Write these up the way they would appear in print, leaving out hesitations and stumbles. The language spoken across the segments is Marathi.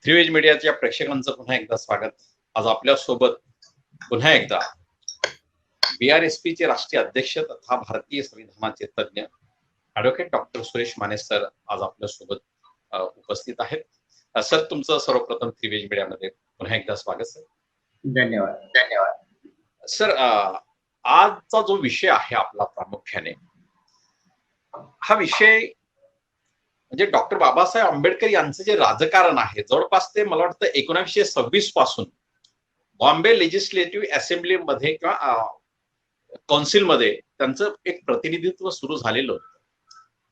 थ्रीवेज मीडियाच्या प्रेक्षकांचं पुन्हा एकदा स्वागत. आज आपल्या सोबत पुन्हा एकदा BRSP चे राष्ट्रीय अध्यक्ष तथा भारतीय संविधानाचे तज्ञ advocate doctor Suresh Mane sir आज आपल्या सोबत उपस्थित आहेत. सर, तुमचं सर्वप्रथम थ्रीवेज मीडियामध्ये पुन्हा एकदा स्वागत सर. धन्यवाद. सर, आजचा जो विषय आहे आपला प्रामुख्याने हा विषय म्हणजे डॉक्टर बाबासाहेब आंबेडकर यांचं जे राजकारण आहे, जवळपास ते मला वाटतं 1926 पासून बॉम्बे लेजिस्लेटिव्ह असेंब्लीमध्ये किंवा कौन्सिलमध्ये त्यांचं एक प्रतिनिधित्व सुरू झालेलं होतं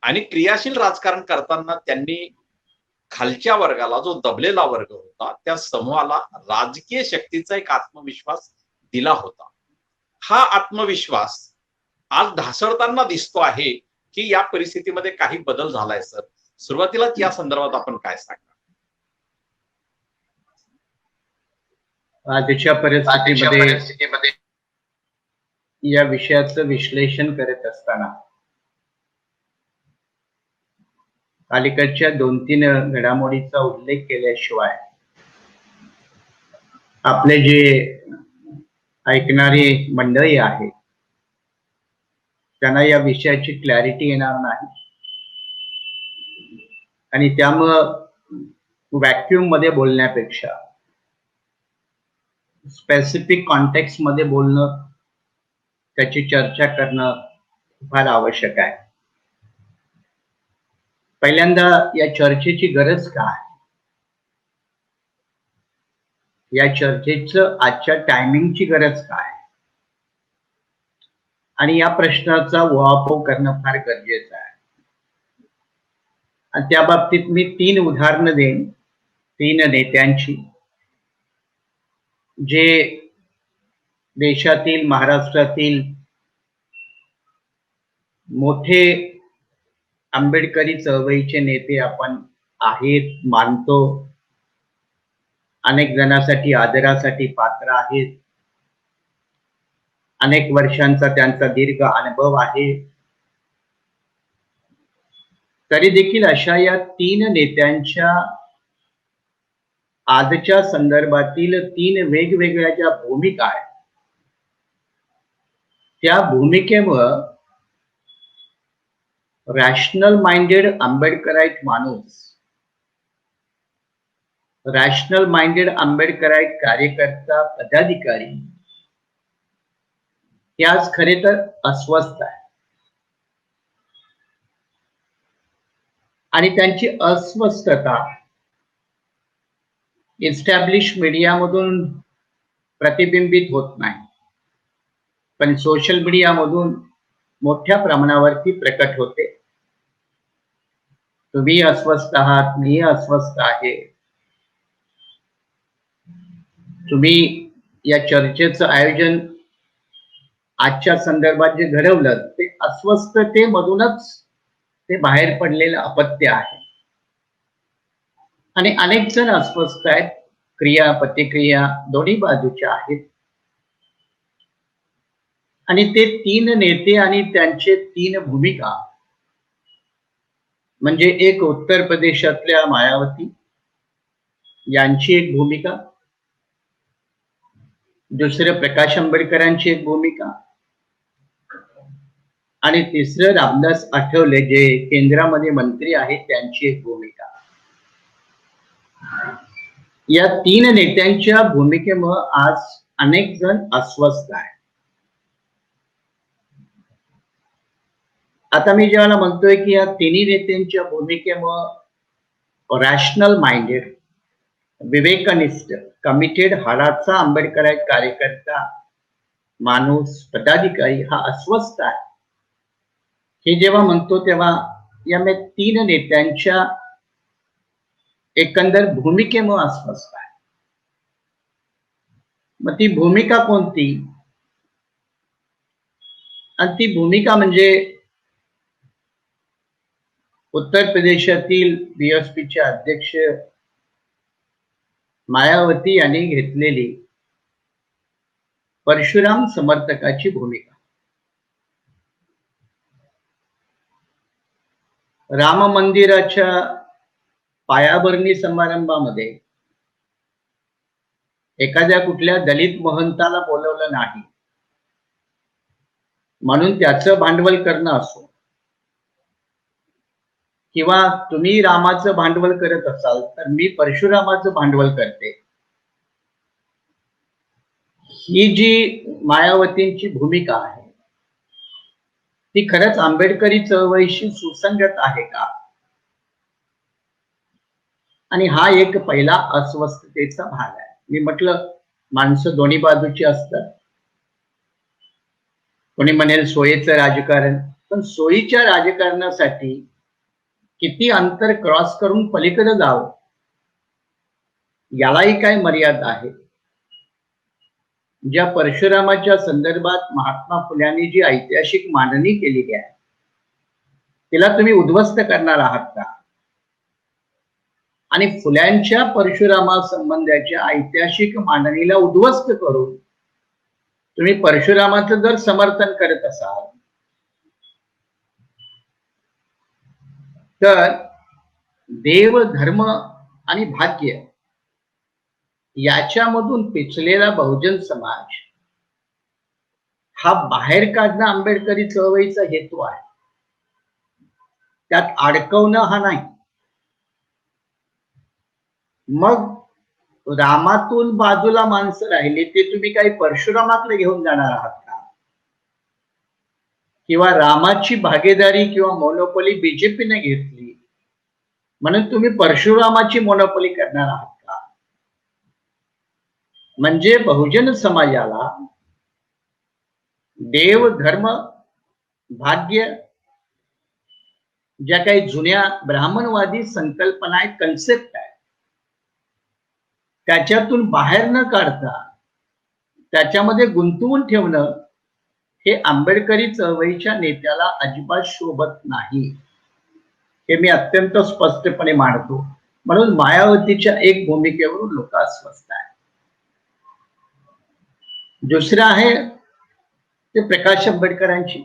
आणि क्रियाशील राजकारण करताना त्यांनी खालच्या वर्गाला, जो दबलेला वर्ग होता, त्या समूहाला राजकीय शक्तीचा एक आत्मविश्वास दिला होता. हा आत्मविश्वास आज ढासळताना दिसतो आहे की या परिस्थितीमध्ये काही बदल झालाय सर? सुरुवातीलाच या संदर्भात आपण काय सांगा? आजच्या परिस्थितीमध्ये या विषयाचं विश्लेषण करत असताना अलीकडच्या 2-3 घडामोडीचा उल्लेख केल्याशिवाय आपले जे ऐकणारी मंडळी आहे त्यांना या विषयाची क्लॅरिटी येणार नाही आणि त्यामुळं व्हॅक्यूम मध्ये बोलण्यापेक्षा स्पेसिफिक कॉन्टेक्स्ट मध्ये बोलणं, त्याची चर्चा करणं फार आवश्यक आहे. पहिल्यांदा या चर्चेची गरज काय? या चर्चेचं आजच्या टायमिंगची गरज काय? आणि या प्रश्नाचा उहापोह करणं फार गरजेचं आहे. आणि त्या बाबतीत मी 3 उदाहरणं देईन 3 नेत्यांची, जे देशातील, महाराष्ट्रातील मोठे आंबेडकरी चळवळीचे नेते आपण आहेत, मानतो. अनेक जणांसाठी आदरासाठी पात्र आहेत. अनेक वर्षांचा त्यांचा दीर्घ अनुभव आहे. तरी देखील अशा या 3 नेत्यांच्या आजच्या संदर्भातील 3 वेगवेगळ्या ज्या भूमिका आहेत, त्या भूमिकेमुळं रॅशनल माइंडेड आंबेडकराईट माणूस, रॅशनल माइंडेड आंबेडकराईट कार्यकर्ता, पदाधिकारी हे आज खरे तर अस्वस्थ आहे. आणि त्यांची अस्वस्थता इस्टॅब्लिश मीडियामधून प्रतिबिंबित होत नाही, पण सोशल मीडियामधून मोठ्या प्रमाणावरती प्रकट होते. तुम्ही अस्वस्थ आहात, मी अस्वस्थ आहे. तुम्ही या चर्चेचं आयोजन आजच्या संदर्भात जे घडवलं ते अस्वस्थतेमधूनच ते बाहेर पडलेलं अपत्य आहे. आणि अनेक जण अस्वस्थ आहेत. क्रिया प्रतिक्रिया दोन्ही बाजूच्या आहेत. आणि ते 3 नेते आणि त्यांचे 3 भूमिका म्हणजे एक उत्तर प्रदेशातल्या मायावती यांची एक भूमिका, दुसरं प्रकाश आंबेडकरांची एक भूमिका आणि तिसरं रामदास आठवले जे केंद्रामध्ये मंत्री आहेत त्यांची एक भूमिका. या 3 नेत्यांच्या भूमिकेमुळे आज अनेक जण अस्वस्थ आहेत. आता मी जेव्हा म्हणतोय की या 3 नेत्यांच्या भूमिकेमुळे रॅशनल माइंडेड, विवेकनिष्ठ, कमिटेड, हाडाचा आंबेडकराईट कार्यकर्ता माणूस, पदाधिकारी हा अस्वस्थ आहे, हे जेव्हा म्हणतो तेव्हा या 3 नेत्यांच्या एकंदर भूमिकेमुळे अस्वस्थ आहे. मग ती भूमिका कोणती? आणि ती भूमिका म्हणजे उत्तर प्रदेशातील BSPचे अध्यक्ष मायावती यांनी घेतलेली परशुराम समर्थकाची भूमिका. राम मंदिराच्या पायाभरणी समारंभामध्ये एखाद्या कुठल्या दलित महंताला बोलवलं नाही म्हणून त्याचं भांडवल करणं असो, किंवा तुम्ही रामाचं भांडवल करत असाल तर मी परशुरामाचं भांडवल करते, ही जी मायावतींची भूमिका आहे ती खरंच आंबेडकरी चळवळीशी सुसंगत आहे का? आणि हा एक पहिला अस्वस्थतेचा भाग आहे. मी म्हटलं माणसं दोन्ही बाजूची असतात. कोणी म्हणेल सोयीचं राजकारण, पण सोयीच्या राजकारणासाठी किती अंतर क्रॉस करून पलीकडे जावं यालाही काय मर्यादा आहे. ज्या परशुरामाच्या संदर्भात महात्मा फुल्यांनी जी ऐतिहासिक मांडणी केलेली आहे तिला तुम्ही उद्ध्वस्त करणार आहात का? आणि फुल्यांच्या परशुरामा संबंधाच्या ऐतिहासिक मांडणीला उद्ध्वस्त करून तुम्ही परशुरामाचं जर समर्थन करत असाल तर देव, धर्म आणि भाग्य याच्यामधून पिचलेला बहुजन समाज हा बाहेर काढणं आंबेडकरी चळवळीचा हेतू आहे. त्यात अडकवणं हा नाही. मग रामातून बाजूला माणसं राहिली ते तुम्ही काही परशुरामाकडे घेऊन जाणार आहात का? किंवा रामाची भागीदारी किंवा मोनोपोली बीजेपीने घेतली म्हणून तुम्ही परशुरामाची मोनोपोली करणार आहात का? म्हणजे बहुजन समाजाला देव, धर्म, भाग्य ज्या काही जुन्या ब्राह्मणवादी संकल्पना आहेत, कन्सेप्ट आहे, त्याच्यातून बाहेर न काढता त्याच्यामध्ये गुंतवून ठेवणं हे आंबेडकरी चळवळीच्या नेत्याला अजिबात शोभत नाही. हे मी अत्यंत स्पष्टपणे मांडतो. म्हणून मायावतीच्या एक भूमिकेवरून लोक अस्वस्थ आहेत. दुसरं आहे ते प्रकाश आंबेडकरांची.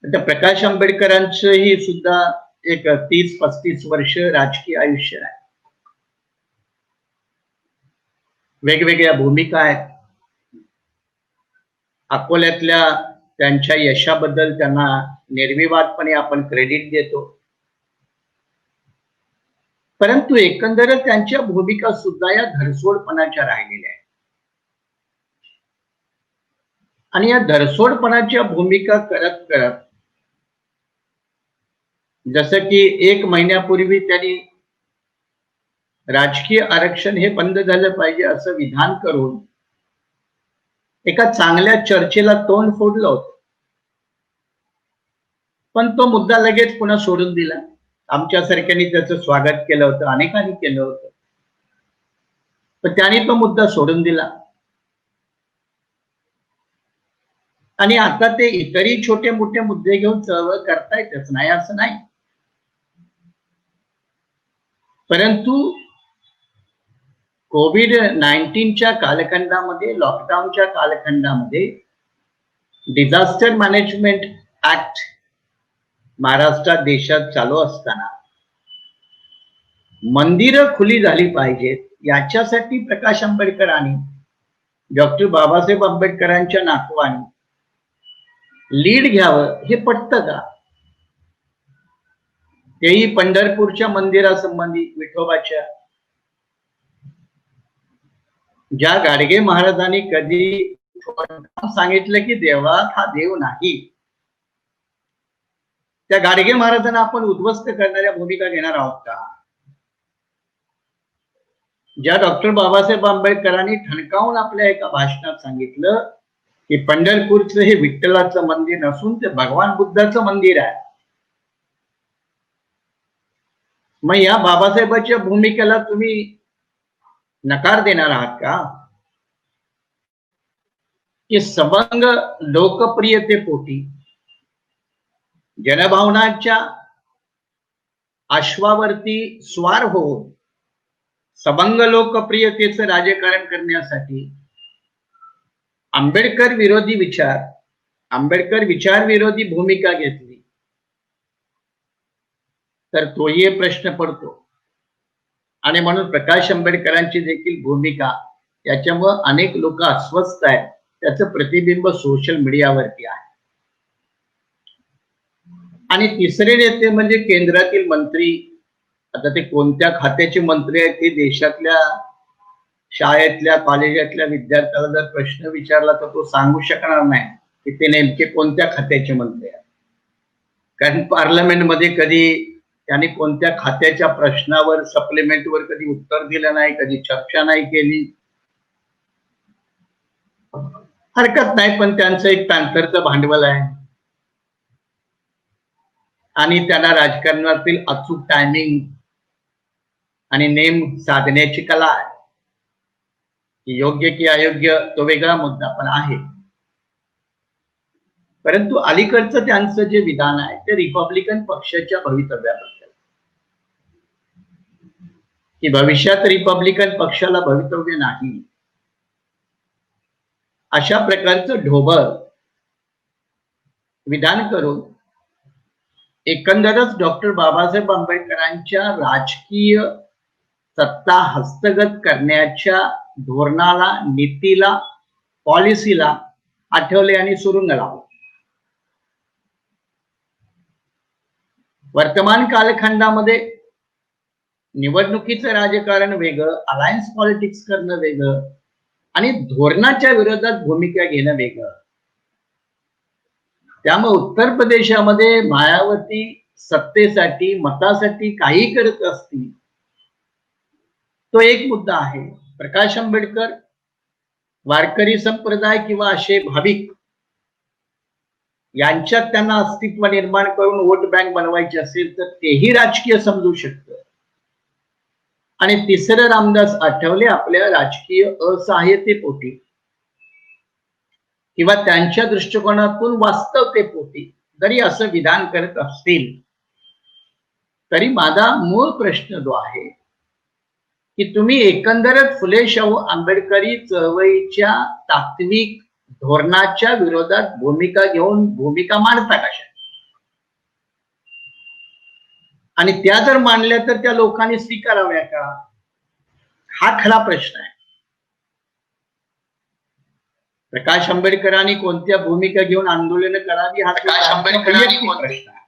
आता प्रकाश आंबेडकरांचं ही सुद्धा एक 30-35 वर्ष राजकीय आयुष्य आहे. वेगवेगळ्या भूमिका आहेत. अकोल्यातल्या त्यांच्या यशाबद्दल त्यांना निर्विवादपणे आपण क्रेडिट देतो, परंतु एकंदरच त्यांच्या भूमिका सुद्धा या धरसोडपणाच्या राहिलेल्या आहेत. आणि या धरसोडपणाच्या भूमिका करत करत जसं की 1 महिन्यापूर्वी त्यांनी राजकीय आरक्षण हे बंद झालं पाहिजे असं विधान करून एका चांगल्या चर्चेला तोंड फोडलं होतं, पण तो मुद्दा लगेच पुन्हा सोडून दिला. आमच्यासारख्यांनी त्याचं स्वागत केलं होतं, अनेकांनी केलं होतं, पण त्यांनी तो मुद्दा सोडून दिला. आणि आता ते इतरही छोटे मोठे मुद्दे घेऊन चळवळ करतायतच, नाही असं नाही. परंतु कोविड-19च्या कालखंडामध्ये, लॉकडाऊनच्या कालखंडामध्ये डिझास्टर मॅनेजमेंट ऍक्ट महाराष्ट्रात, देशात चालू असताना मंदिरं खुली झाली पाहिजेत याच्यासाठी प्रकाश आंबेडकरांनी, डॉक्टर बाबासाहेब आंबेडकरांच्या नातवांनी लीड घ्यावं हे पटतं का? तेही पंढरपूरच्या मंदिरासंबंधी, विठोबाच्या, ज्या गाडगे महाराजांनी कधी सांगितलं की देवळात हा देव नाही, त्या गाडगे महाराजांना आपण उद्ध्वस्त करणाऱ्या भूमिका घेणार आहोत का? ज्या डॉक्टर बाबासाहेब आंबेडकरांनी ठणकावून आपल्या एका भाषणात सांगितलं की पंढरपूरचं हे विठ्ठलाचं मंदिर नसून ते भगवान बुद्धाचं मंदिर आहे, मग या बाबासाहेबांच्या भूमिकेला तुम्ही नकार देणार आहात का? की सबंग लोकप्रियतेपोटी, जनभावनाच्या अश्वावरती स्वार होऊन सबंग लोकप्रियतेचं राजकारण करण्यासाठी आंबेडकर विरोधी विचार, आंबेडकर विचार विरोधी भूमिका घेतली, तर तोही प्रश्न पडतो आणि म्हणून प्रकाश आंबेडकरांची देखील भूमिका, याच्यामुळे अनेक लोक अस्वस्थ आहेत. त्याचं प्रतिबिंब सोशल मीडियावरती आहे. आणि तिसरे नेते म्हणजे केंद्रातील मंत्री. आता ते कोणत्या खात्याचे मंत्री आहेत हे देशातल्या शाळेतल्या कॉलेजातल्या विद्यार्थ्याला जर प्रश्न विचारला तर तो सांगू शकणार नाही की ते नेमके कोणत्या खात्याचे मंत्री आहेत. कारण पार्लमेंटमध्ये कधी त्यांनी कोणत्या खात्याच्या प्रश्नावर सप्लिमेंटवर कधी उत्तर दिलं नाही, कधी चर्चा नाही केली. हरकत नाही, पण त्यांचं एक पॅन्थरचं भांडवल आहे आणि त्यांना राजकारणातील अचूक टायमिंग आणि नेम साधण्याची कला आहे. योग्य की अयोग्य तो वेगळा मुद्दा पण आहे. परंतु अलीकडचं त्यांचं जे विधान आहे ते रिपब्लिकन पक्षाच्या भवितव्याबद्दल, की भविष्यात रिपब्लिकन पक्षाला भवितव्य नाही, अशा प्रकारचं ढोबळ विधान करून एकंदरच डॉक्टर बाबासाहेब आंबेडकरांच्या राजकीय सत्ता हस्तगत करण्याच्या धोरणाला, नीतीला, पॉलिसीला आठवले आणि सुरुंग लावले. वर्तमान कालखंडामध्ये निवडणुकीचं राजकारण वेगळं, अलायन्स पॉलिटिक्स करणं वेगळं आणि धोरणाच्या विरोधात भूमिका घेणं वेगळं. त्यामुळे उत्तर प्रदेशामध्ये मायावती सत्तेसाठी, मतासाठी काही करत असतील, तो एक मुद्दा आहे. प्रकाश आंबेडकर, वारकरी संप्रदाय किंवा असे भाविक यांच्यात त्यांना अस्तित्व निर्माण करून वोट बँक बनवायची असेल तर तेही राजकीय समजू शकतं. आणि तिसरं रामदास आठवले आपल्या राजकीय असहाय्यतेपोटी किंवा त्यांच्या दृष्टिकोनातून वास्तवतेपोटी जरी असं विधान करत असतील तरी माझा मूळ प्रश्न जो आहे की तुम्ही एकंदरच फुले शाहू आंबेडकरी चळवळीच्या तात्विक धोरणाच्या विरोधात भूमिका घेऊन भूमिका मांडता कशा, आणि त्या जर मांडल्या तर त्या लोकांनी स्वीकाराव्या का, हा खरा प्रश्न आहे. प्रकाश आंबेडकरांनी कोणत्या भूमिका घेऊन आंदोलन करावी हा प्रश्न आहे.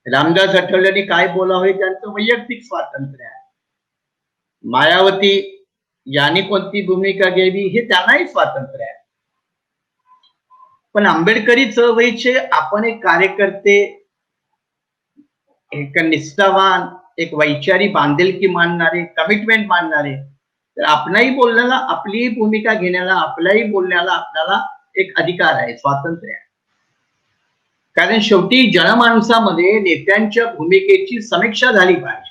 रामदास आठवलेंनी काय बोलावे त्यांचं वैयक्तिक स्वातंत्र्य आहे. मायावती यांनी कोणती भूमिका घ्यावी हे त्यांनाही स्वातंत्र्य आहे. पण आंबेडकरी चळवळीचे आपण एक कार्यकर्ते, एक निष्ठावान, एक वैचारिक बांधिलकी मानणारे, कमिटमेंट मानणारे, तर आपल्याही बोलण्याला, आपली भूमिका घेण्याला, आपल्याही बोलण्याला आपल्याला एक अधिकार आहे, स्वातंत्र्य आहे. कारण शेवटी जनमानसामध्ये नेत्यांच्या भूमिकेची समीक्षा झाली पाहिजे.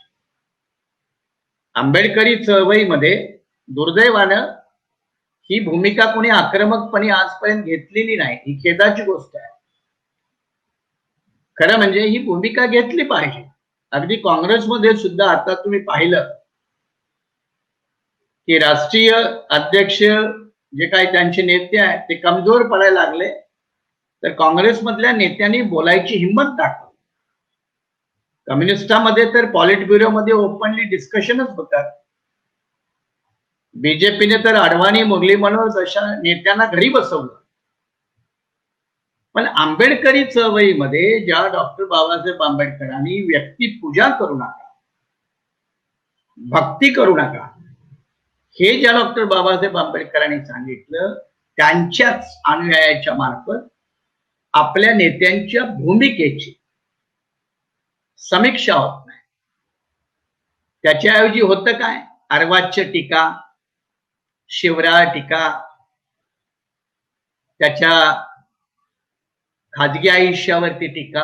आंबेडकरी चळवळीमध्ये दुर्दैवानं ही भूमिका कोणी आक्रमकपणे आजपर्यंत घेतलेली नाही. ही खेदाची गोष्ट आहे. खरं म्हणजे ही भूमिका घेतली पाहिजे. अगदी काँग्रेसमध्ये सुद्धा आता तुम्ही पाहिलं की राष्ट्रीय अध्यक्ष जे काही त्यांचे नेते आहेत ते कमजोर पडायला लागले, तर काँग्रेसमधल्या नेत्यांनी बोलायची हिंमत दाखवली. कम्युनिस्टामध्ये तर पॉलिट ब्युरोमध्ये ओपनली डिस्कशनच होतात. बीजेपीने तर अडवाणी, मुरली मनोहर अशा नेत्यांना घरी बसवलं. पण आंबेडकरी चळवळीमध्ये ज्या डॉक्टर बाबासाहेब आंबेडकरांनी व्यक्तिपूजा करू नका, भक्ती करू नका, हे ज्या डॉक्टर बाबासाहेब आंबेडकरांनी सांगितलं, त्यांच्याच अनुयायाच्या मार्फत आपल्या नेत्यांच्या भूमिकेची समीक्षा होत नाही. त्याच्याऐवजी होतं काय, अर्वाच्य टीका, शिवराळ टीका, त्याच्या खाजगी आयुष्यावरती टीका,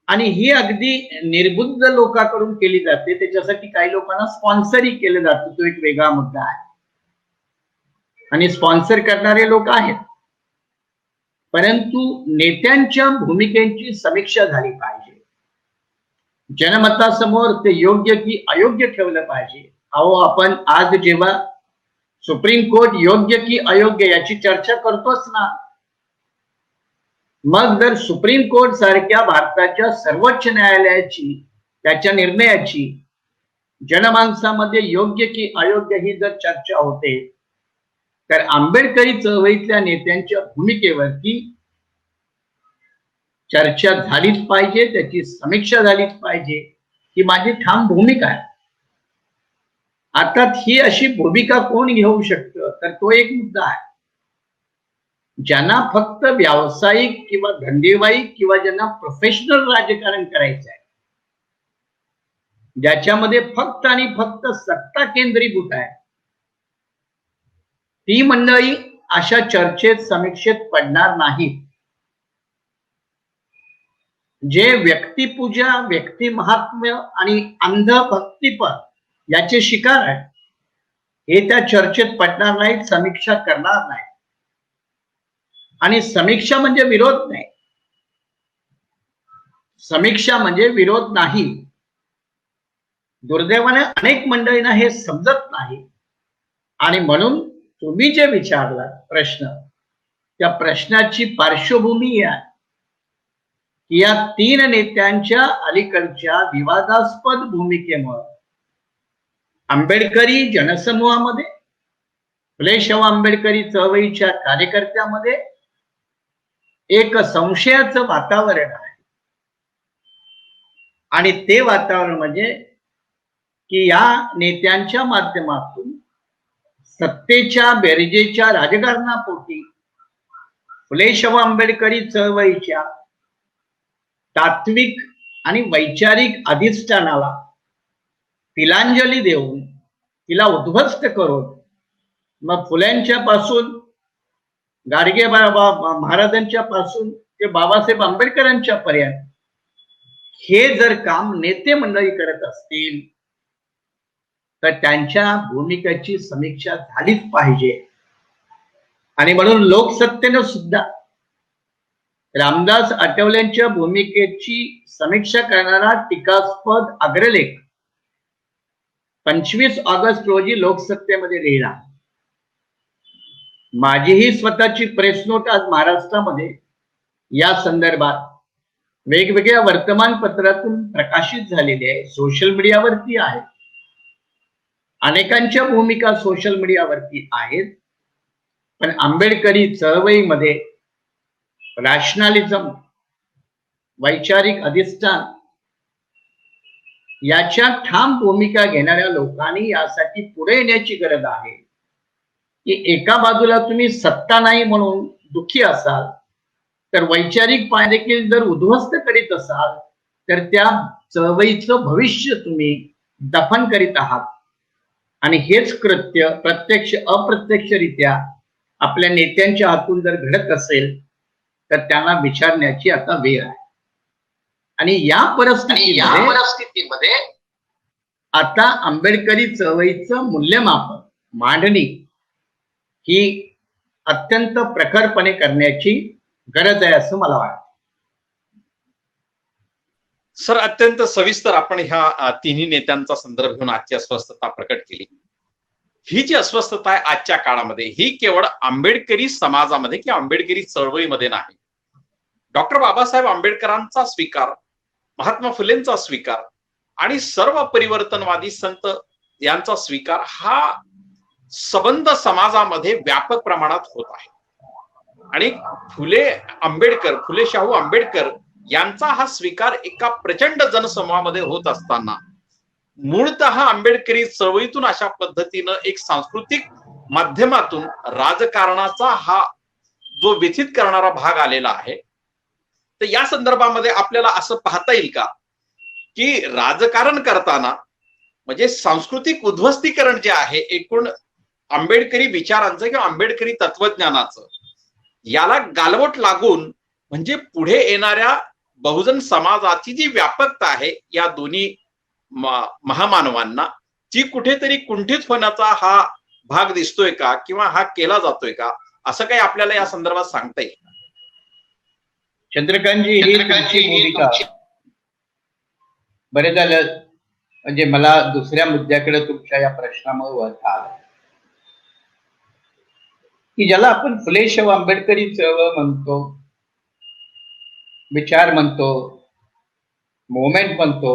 आणि ही अगदी निर्बुद्ध लोकांकडून केली जाते. त्याच्यासाठी काही लोकांना स्पॉन्सरही केलं जातं, तो एक वेगळा मुद्दा आहे. आणि स्पॉन्सर करणारे लोक आहेत. परंतु नेत्यांच्या भूमिकेची समीक्षा झाली पाहिजे. जनमतासमोर ते योग्य की अयोग्य ठेवलं पाहिजे. अहो, आपण आज जेव्हा सुप्रीम कोर्ट योग्य की अयोग्य याची चर्चा करतोच ना, मग जर सुप्रीम कोर्ट सारख्या भारताच्या सर्वोच्च न्यायालयाची त्याच्या निर्णयाची जनमानसामध्ये योग्य की अयोग्य ही जर चर्चा होते, तर आंबेडकरी चळवळीतल्या नेत्यांच्या भूमिकेवरती चर्चा झालीच पाहिजे, त्याची समीक्षा झालीच पाहिजे, ही माझी ठाम भूमिका आहे. आता ही अशी भूमिका कोण घेऊ शकतं, तर तो एक मुद्दा आहे. ज्यांना फक्त व्यावसायिक किंवा धंदेवाईक किंवा ज्यांना प्रोफेशनल राजकारण करायचं आहे, ज्याच्यामध्ये फक्त आणि फक्त सत्ता केंद्रीभूत आहे, ती मंडळी अशा चर्चेत समीक्षेत पडणार नाहीत. जे व्यक्तिपूजा, व्यक्ती महात्म्य आणि अंध भक्तिपद याचे शिकार आहे, हे त्या चर्चेत पडणार नाहीत, समीक्षा करणार नाही. आणि समीक्षा म्हणजे विरोध नाही, समीक्षा म्हणजे विरोध नाही. दुर्दैवाने अनेक मंडळींना हे समजत नाही आणि म्हणून तुम्ही जे विचारला प्रश्न, त्या प्रश्नाची पार्श्वभूमी आहे की या तीन नेत्यांच्या अलीकडच्या विवादास्पद भूमिकेमुळे आंबेडकरी जनसमूहामध्ये, फुले शाहू आंबेडकरी चळवळीच्या कार्यकर्त्यामध्ये एक संशयाचं वातावरण आहे. आणि ते वातावरण म्हणजे की या नेत्यांच्या माध्यमातून सत्तेच्या बेरजेच्या राजकारणापोटी फुले शाहू आंबेडकरी चळवळीच्या तात्विक आणि वैचारिक अधिष्ठानाला तिलांजली देऊन तिला उद्ध्वस्त करून मग फुल्यांच्या पासून गाडगे महाराजांच्या पासून ते बाबासाहेब आंबेडकरांच्या पर्यंत हे जर काम नेते मंडळी करत असतील तर त्यांच्या भूमिकेची समीक्षा झालीच पाहिजे. आणि म्हणून लोकसत्तेनं सुद्धा रामदास आठवलेंच्या भूमिकेची समीक्षा करणारा टीकास्पद अग्रलेख 25 ऑगस्ट रोजी लोकसत्तेमध्ये लिहिला. माझीही स्वतःची प्रेस नोट आज महाराष्ट्रामध्ये या संदर्भात वेगवेगळ्या वर्तमानपत्रातून प्रकाशित झालेली आहे, सोशल मीडियावरती आहे. अनेकांच्या भूमिका सोशल मीडियावरती आहेत. पण आंबेडकरी चळवळीमध्ये रॅशनॅलिझम, वैचारिक अधिष्ठान याच्या ठाम भूमिका घेणाऱ्या लोकांनी यासाठी पुढे येण्याची गरज आहे की एका बाजूला तुम्ही सत्ता नाही म्हणून दुःखी असाल, तर वैचारिक पाय देखील जर उद्ध्वस्त करीत असाल तर त्या चळवळीचं भविष्य तुम्ही दफन करीत आहात. आणि हेच कृत्य प्रत्यक्ष अप्रत्यक्षरित्या आपल्या नेत्यांच्या हातून जर घडत असेल तर त्यांना विचारण्याची आता वेळ आहे. आणि या परिस्थितीमध्ये आता आंबेडकरी चळवळीचं मूल्यमापन, मांडणी ही अत्यंत प्रखरपणे करण्याची गरज आहे असं मला वाटतं. सर, अत्यंत सविस्तर आपण ह्या तिन्ही नेत्यांचा संदर्भ घेऊन आजची अस्वस्थता प्रकट केली. ही जी अस्वस्थता आहे आजच्या काळामध्ये, ही केवळ आंबेडकरी समाजामध्ये किंवा आंबेडकरी चळवळीमध्ये नाही. डॉक्टर बाबासाहेब आंबेडकरांचा स्वीकार, महात्मा फुलेंचा स्वीकार आणि सर्व परिवर्तनवादी संत यांचा स्वीकार हा सबंध समाजामध्ये व्यापक प्रमाणात होत आहे. आणि फुले शाहू आंबेडकर यांचा हा स्वीकार एका प्रचंड जनसमूहामध्ये होत असताना मूळतः आंबेडकरी चळवळीतून अशा पद्धतीनं एक सांस्कृतिक माध्यमातून राजकारणाचा हा जो व्यथित करणारा भाग आलेला आहे, तर या संदर्भामध्ये आपल्याला असं पाहता येईल का की राजकारण करताना म्हणजे सांस्कृतिक उद्ध्वस्तीकरण जे आहे एकूण आंबेडकरी विचारांचं किंवा आंबेडकरी तत्वज्ञानाचं, याला गालबोट लागून म्हणजे पुढे येणाऱ्या बहुजन समाजाची जी व्यापकता आहे या दोन्ही महामानवांना ती कुठेतरी कुंठित होण्याचा हा भाग दिसतोय का किंवा हा केला जातोय का, असं काही आपल्याला या संदर्भात सांगता येईल? चंद्रकांतजी, ही भूमिका बरे झालं म्हणजे मला दुसऱ्या मुद्द्याकडे तुमच्या या प्रश्नामुळे वळता आलं की ज्याला आपण फुले शाहू आंबेडकरी चळवळ म्हणतो, विचार म्हणतो, मुवमेंट म्हणतो,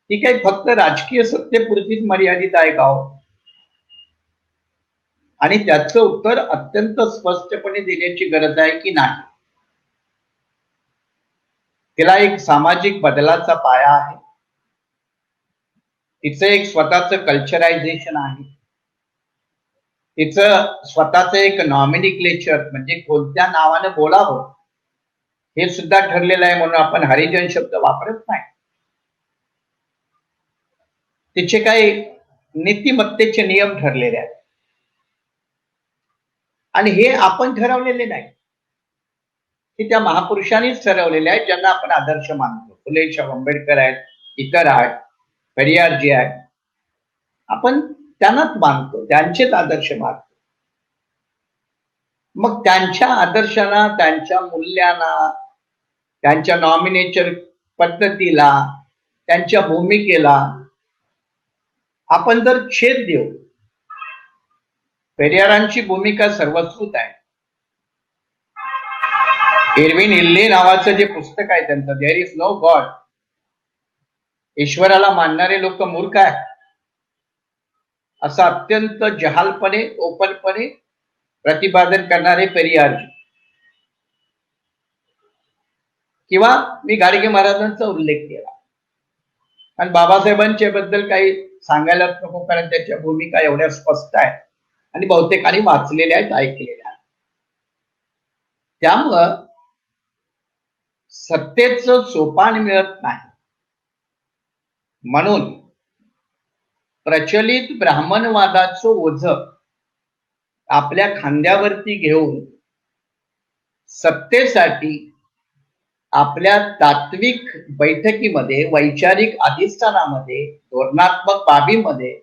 ती काही फक्त राजकीय सत्तेपुरतीच मर्यादित आहे का हो? आणि त्याचं उत्तर अत्यंत स्पष्टपणे देण्याची गरज आहे की नाही. तिला एक सामाजिक बदलाचा पाया आहे, तिचं एक स्वतःचं कल्चरायझेशन आहे, तिचं स्वतःचं एक नॉमिनिक्लेचर म्हणजे कोणत्या नावाने बोलावं हे सुद्धा ठरलेलं आहे, म्हणून आपण हरिजन शब्द वापरत नाही. तिचे काही नीतिमत्तेचे नियम ठरलेले आहेत आणि हे आपण ठरवलेले नाही, की त्या महापुरुषांनीच ठरवलेले आहेत ज्यांना आपण आदर्श मानतो. फुले शाहू आंबेडकर आहेत, इतर आहेत, पेरियारजी आहेत, आपण त्यांनाच मानतो, त्यांचेच आदर्श मानतो. मग त्यांच्या आदर्शांना, त्यांच्या मूल्यांना, त्यांच्या नॉमिनेचर पद्धतीला, त्यांच्या भूमिकेला आपण जर छेद देऊ, पेरियारांची भूमिका सर्वस्कृत आहे. एरविन इल्ले नावाचं जे पुस्तक आहे त्यांचं, देअर इज नो गॉड, ईश्वराला मानणारे लोक मूर्ख आहेत, असं अत्यंत जहालपणे, ओपनपणे प्रतिपादन करणारे पेरियारजी. किंवा मी गाडगे महाराजांचा उल्लेख केला आणि बाबासाहेबांच्या बद्दल काही सांगायलाच नको, कारण त्याच्या भूमिका एवढ्या स्पष्ट आहेत आणि बहुतेकांनी वाचलेल्या आहेत, ऐकलेल्या आहेत. त्यामुळं सत्तेचं सोपान मिळत नाही, म्हणून प्रचलित ब्राह्मणवादाचं ओझं आपल्या खांद्यावरती घेऊन सत्तेसाठी आपल्या तात्विक बैठकीमध्ये, वैचारिक अधिष्ठानामध्ये, धोरणात्मक बाबीमध्ये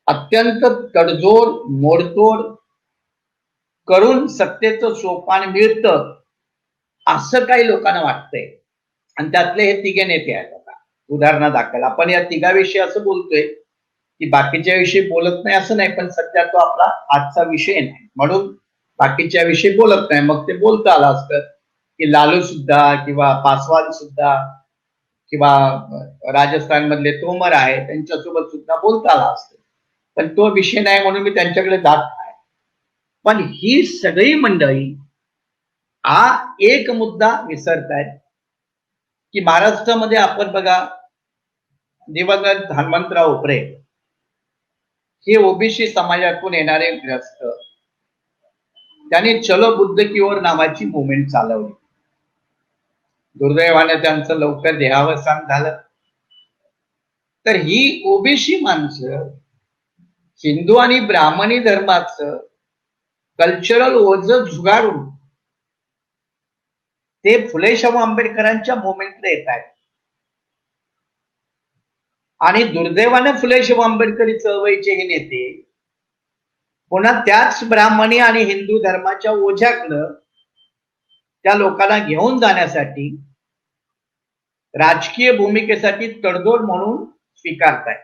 अत्यंत तडजोड, मोडतोड करून सत्तेचं सोपान मिळतं असं काही लोकांना वाटतंय. आणि त्यातले हे तिघे नेते आहेत. आता उदाहरणादाखल आपण या तिघाविषयी असं बोलतोय की बाकीच्या विषयी बोलत नाही असं नाही, पण सध्या तो आपला आजचा विषय नाही म्हणून बाकीच्या विषयी बोलत नाही. मग ते बोलता आलं असतं की लालू सुद्धा, किंवा पासवान सुद्धा, किंवा राजस्थान मधले तोमर आहे, त्यांच्यासोबत सुद्धा बोलता आलं असतं, पण तो विषय नाही म्हणून मी त्यांच्याकडे जात नाही. पण ही सगळी मंडळी हा एक मुद्दा विसरतायत की महाराष्ट्रामध्ये आपण बघा, दिवंगत हनुमंतराव उपरे हे ओबीसी समाजातून येणारे ग्रस्त, त्यांनी चलो बुद्ध की ओर नावाची मुवमेंट चालवली. दुर्दैवाने त्यांचं लवकर देहावसान झालं. तर ही ओबीसी माणसं हिंदू आणि ब्राह्मणी धर्माचं कल्चरल ओझं झुगारून ते फुले शाहू आंबेडकरांच्या मुवमेंटला येत आहेत. आणि दुर्दैवाने फुले शाहू आंबेडकरी चळवळीचे हे नेते पुन्हा त्याच ब्राह्मणी आणि हिंदू धर्माच्या ओझ्याकडं त्या लोकांना घेऊन जाण्यासाठी राजकीय भूमिकेसाठी तडजोड म्हणून स्वीकारताय.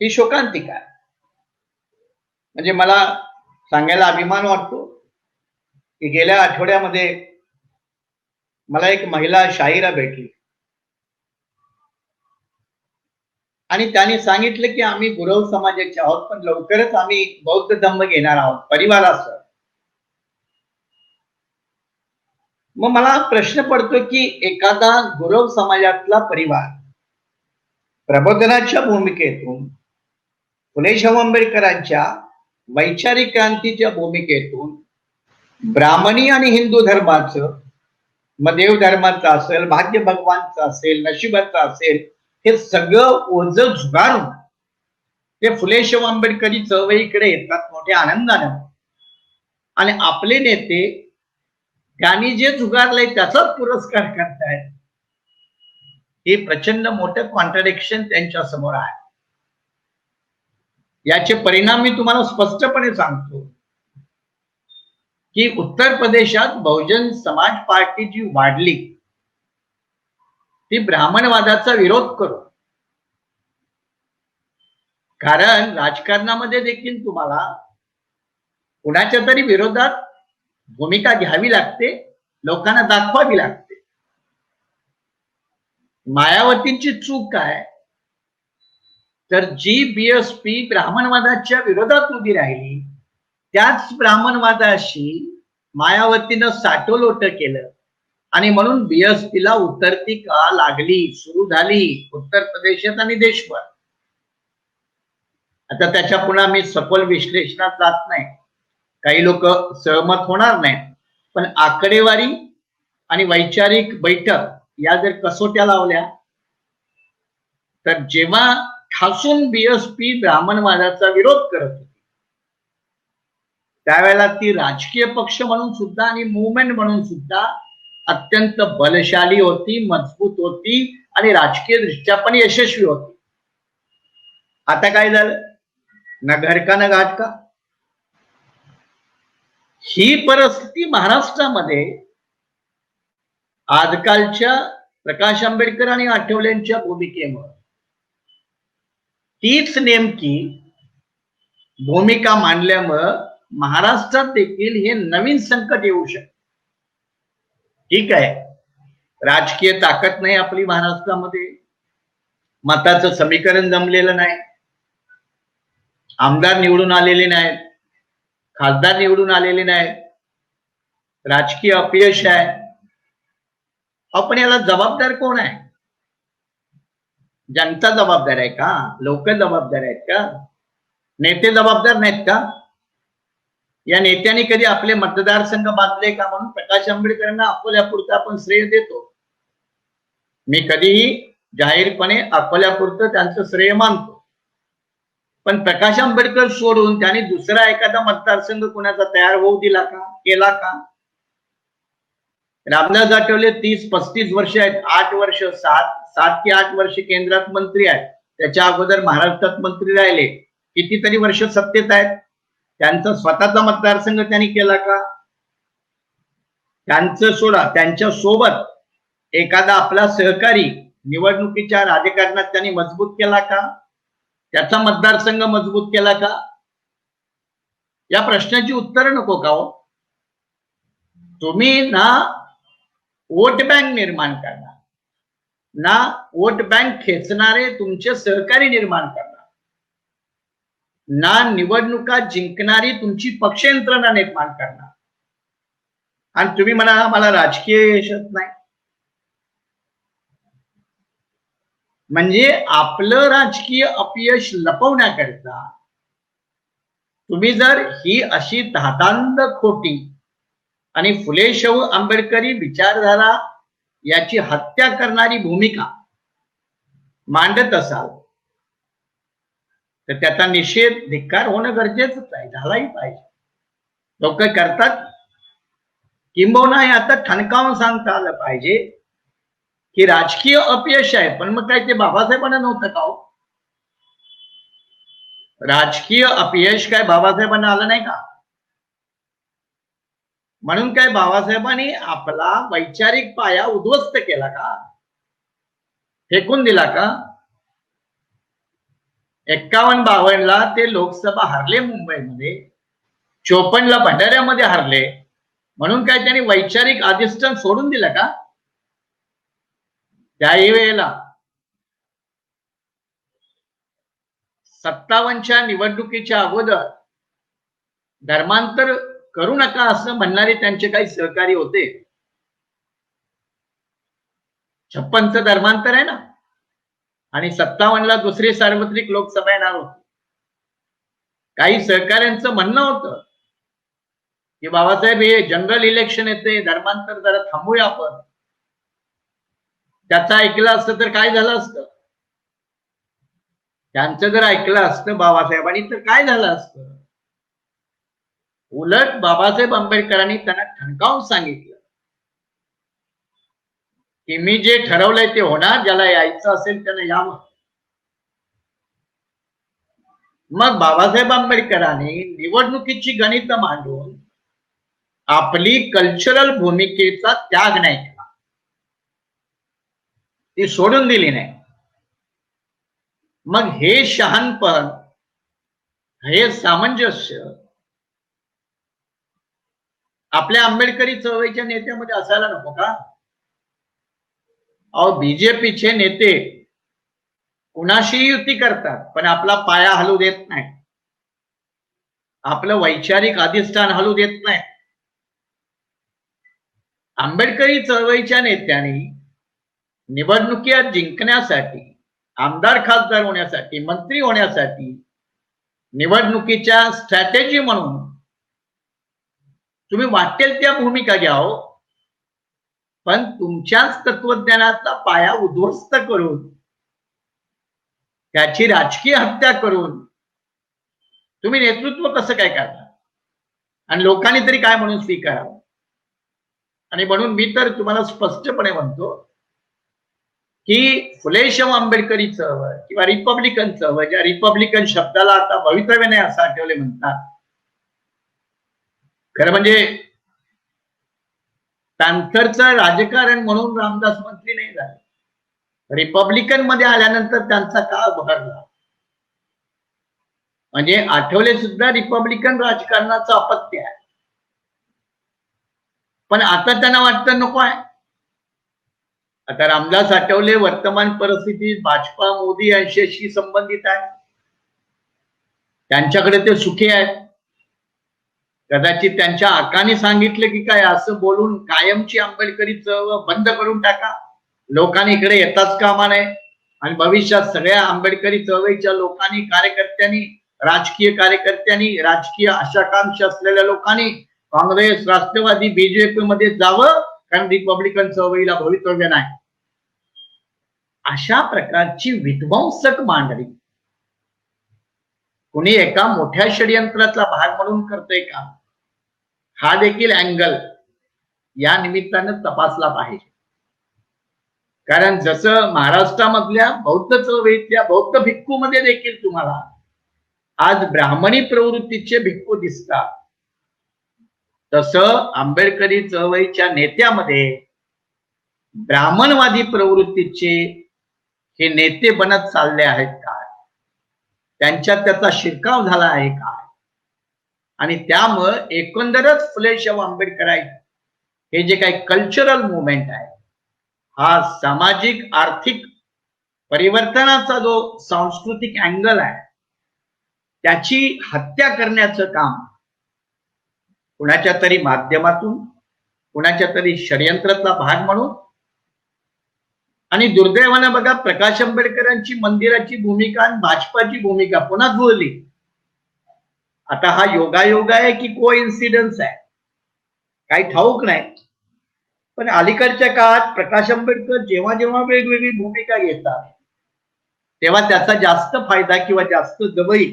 ही शोकांतिका आहे. म्हणजे मला सांगायला अभिमान वाटतो की गेल्या आठवड्यामध्ये मला एक महिला शाहिरा भेटली आणि त्यांनी सांगितलं की आम्ही गुरव समाजाचे आहोत, पण लवकरच आम्ही बौद्ध धम्म घेणार आहोत परिवारासह. मग मला प्रश्न पडतो की एखादा गुरव समाजातला परिवार प्रबोधनाच्या भूमिकेतून, फुले शाहू आंबेडकरांच्या वैचारिक क्रांतीच्या भूमिकेतून ब्राह्मणी आणि हिंदू धर्माचं, मग देव धर्माचं असेल, भाग्य भगवानचं असेल, नशिबाचं असेल, हे सगळं ओझं झुगारून ते फुले शाहू आंबेडकरी चळवळीकडे येतात मोठ्या आनंदानं. आणि आपले नेते त्यांनी जे झुगारलंय त्याचाच पुरस्कार करतायत. हे प्रचंड मोठं कॉन्ट्रडिक्शन त्यांच्या समोर आहे. याचे परिणाम मी तुम्हाला स्पष्टपणे सांगतो की उत्तर प्रदेशात बहुजन समाज पार्टी जी वाढली ती ब्राह्मणवादाचा विरोध करून. कारण राजकारणामध्ये देखील तुम्हाला कुणाच्या तरी विरोधात भूमिका घ्यावी लागते, लोकांना दाखवावी लागते. मायावतींची चूक काय, तर जी बीएसपी ब्राह्मणवादाच्या विरोधात उभी राहिली त्याच ब्राह्मणवादाशी मायावतीनं साटोलोट केलं आणि म्हणून बीएसपीला उतरती का लागली, सुरू झाली उत्तर प्रदेशात आणि देशभर. आता त्याच्या पुन्हा मी सखोल विश्लेषणात जात नाही, काही लोक सहमत होणार नाहीत, पण आकडेवारी आणि वैचारिक बैठक या जर कसोट्या लावल्या तर जेव्हा ठासून बीएसपी ब्राह्मणवादाचा विरोध करत होती त्यावेळेला ती राजकीय पक्ष म्हणून सुद्धा आणि मुवमेंट म्हणून सुद्धा अत्यंत बलशाली होती, मजबूत होती आणि राजकीय दृष्ट्या पण यशस्वी होती. आता काय झालं, ना घर का ना घाट का. ही परिस्थिती महाराष्ट्रामध्ये आजकालच्या प्रकाश आंबेडकर आणि आठवलेंच्या भूमिकेमुळे तीच नेमकी भूमिका मांडल्यामुळं महाराष्ट्रात देखील हे नवीन संकट येऊ शकते. ठीक आहे, राजकीय ताकद नाही आपली महाराष्ट्रामध्ये, मताचं समीकरण जमलेलं नाही, आमदार निवडून आलेले नाहीत, खासदार निवडून आलेले नाहीत, राजकीय अपयश आहे. आपण याला जबाबदार कोण आहे? जनता जबाबदार आहे का? लोक जबाबदार आहेत का? नेते जबाबदार नाहीत का? या नेत्यांनी कधी आपले मतदारसंघ बांधले का? म्हणून प्रकाश आंबेडकरांना अकोल्यापुरतं आपण श्रेय देतो. मी कधीही जाहीरपणे अकोल्यापुरतं त्यांचं श्रेय मानतो, पण प्रकाश आंबेडकर सोडून त्यांनी दुसरा एखादा मतदारसंघ कोणाचा तयार होऊ दिला का? केला का? रामदास आठवले 30-35 वर्ष आहेत, 8 वर्ष 7 की 8 वर्ष केंद्रात मंत्री आहेत, त्याच्या अगोदर महाराष्ट्रात मंत्री राहिले, कितीतरी वर्ष सत्तेत आहेत. त्यांचा स्वतःचा मतदारसंघ त्यांनी केला का? त्यांचं सोडा, त्यांच्या सोबत एखादा आपला सहकारी निवडणुकीच्या राजकारणात त्यांनी मजबूत केला का? त्याचा मतदारसंघ मजबूत केला का? या प्रश्नाची उत्तर नको का हो? तुम्ही ना वोट बँक निर्माण करणार, ना वोट बँक खेचणारे तुमचे सहकारी निर्माण करणार, ना निवडणुका जिंकणारी तुमची पक्ष यंत्रणा निर्माण करणार, आणि तुम्ही म्हणा मला राजकीय यशच नाही. म्हणजे आपलं राजकीय अपयश लपवण्याकरिता तुम्ही जर ही अशी धातांध खोटी आणि फुले शाहू आंबेडकरी विचारधारा याची हत्या करणारी भूमिका मांडत असाल तर त्याचा निषेध, धिक्कार होणं गरजेचंच आहे, झालाही पाहिजे. लोक करतात, किंबहुना हे आता ठणकावून सांगता आलं पाहिजे की राजकीय अपयश आहे, पण मग काय ते बाबासाहेबांना नव्हतं का हो? राजकीय अपयश काय बाबासाहेबांना आलं नाही का? म्हणून काय बाबासाहेबांनी आपला वैचारिक पाया उद्ध्वस्त केला का? फेकून दिला का? 51-52 ते लोकसभा हरले मुंबईमध्ये, 54 भंडाऱ्यामध्ये हरले, म्हणून काय त्यांनी वैचारिक अधिष्ठान सोडून दिलं का? त्याही वेळेला 57च्या निवडणुकीच्या अगोदर धर्मांतर करू नका असं म्हणणारे त्यांचे काही सहकारी होते. 56चं धर्मांतर आहे ना, आणि 57ला दुसरी सार्वत्रिक लोकसभा येणार होती. काही सहकाऱ्यांचं म्हणणं होतं की बाबासाहेब हे जनरल इलेक्शन येते, धर्मांतर जरा थांबूया आपण. त्याचं ऐकलं असतं तर काय झालं असतं? त्यांचं जर ऐकलं असतं बाबासाहेबांनी तर काय झालं असतं? उलट बाबासाहेब आंबेडकरांनी त्यांना ठणकावून सांगितलं की मी जे ठरवलंय ते होणार, ज्याला यायचं असेल त्यानं यावं. मग बाबासाहेब आंबेडकरांनी निवडणुकीची गणित मांडून आपली कल्चरल भूमिकेचा त्याग नाही केला, ती सोडून दिली नाही. मग हे शहाणपण, हे सामंजस्य आपल्या आंबेडकरी चळवळीच्या नेत्यामध्ये असायला नको का? अहो बीजेपीचे नेते कुणाशी युती करतात पण आपला पाया हलू देत नाही, आपलं वैचारिक अधिष्ठान हलू देत नाही. आंबेडकरी चळवळीच्या नेत्यांनी निवडणुकीत जिंकण्यासाठी, आमदार खासदार होण्यासाठी, मंत्री होण्यासाठी निवडणुकीच्या स्ट्रॅटेजी म्हणून तुम्ही वाटेल त्या भूमिका घ्या हो, पण तुमच्याच तत्वज्ञानाचा पाया उद्ध्वस्त करून, त्याची राजकीय हत्या करून तुम्ही नेतृत्व कसं काय करता आणि लोकांनी तरी काय म्हणून स्वीकारावं. आणि म्हणून मी तर तुम्हाला स्पष्टपणे म्हणतो की फुले शाहू आंबेडकरी चळवळ किंवा रिपब्लिकन चळवळ, ज्या रिपब्लिकन शब्दाला आता भवितव्य नाही असं आठवले म्हणतात, खरं म्हणजे पॅन्थरचं राजकारण म्हणून रामदास मंत्री नाही झाले. रिपब्लिकन मध्ये आल्यानंतर त्यांचा काळ बहरला. म्हणजे आठवले सुद्धा रिपब्लिकन राजकारणाचं अपत्य आहे, पण आता त्यांना वाटतं नको आहे. आता रामदास आठवले वर्तमान परिस्थितीत भाजपा मोदी यांच्याशी संबंधित आहे, त्यांच्याकडे ते सुखी आहेत. कदाचित त्यांच्या आकाने सांगितलं की काय असं बोलून कायमची आंबेडकरी चळवळ बंद करून टाका, लोकांनी इकडे येताच कामा नये. आणि भविष्यात सगळ्या आंबेडकरी चळवळीच्या लोकांनी, कार्यकर्त्यांनी, राजकीय कार्यकर्त्यांनी, राजकीय आशाकांक्षा असलेल्या लोकांनी काँग्रेस, राष्ट्रवादी, बीजेपी मध्ये जावं, कारण रिपब्लिकन चळवळीला भवितव्य नाही. अशा प्रकारची विध्वंसक मांडणी कुणी एका मोठ्या षडयंत्रातला भाग म्हणून करतोय का, हा देखील अँगल या निमित्तानं तपासला पाहिजे. कारण जसं महाराष्ट्रामधल्या बौद्ध चळवळीतल्या बौद्ध भिक्खू मध्ये देखील तुम्हाला आज ब्राह्मणी प्रवृत्तीचे भिक्खू दिसतात, तसं आंबेडकरी चळवळीच्या नेत्यामध्ये ब्राह्मणवादी प्रवृत्तीचे हे नेते बनत चालले आहेत काय, त्यांच्यात त्याचा शिरकाव झाला आहे काय. आणि त्यामुळं एकंदरच फुले शाहू आंबेडकर हे जे काही कल्चरल मुवमेंट आहे, हा सामाजिक आर्थिक परिवर्तनाचा जो सांस्कृतिक अँगल आहे, त्याची हत्या करण्याचं काम कुणाच्या तरी माध्यमातून, कुणाच्या तरी षडयंत्रातला भाग म्हणून. आणि दुर्दैवानं बघा, प्रकाश आंबेडकरांची मंदिराची भूमिका आणि भाजपाची भूमिका पुन्हा जुळली. आता हा योगायोग आहे की को इन्सिडन्स आहे काही ठाऊक नाही, पण अलीकडच्या काळात प्रकाश आंबेडकर जेव्हा जेव्हा वेगवेगळी भूमिका घेतात तेव्हा त्याचा जास्त फायदा किंवा जास्त जवळी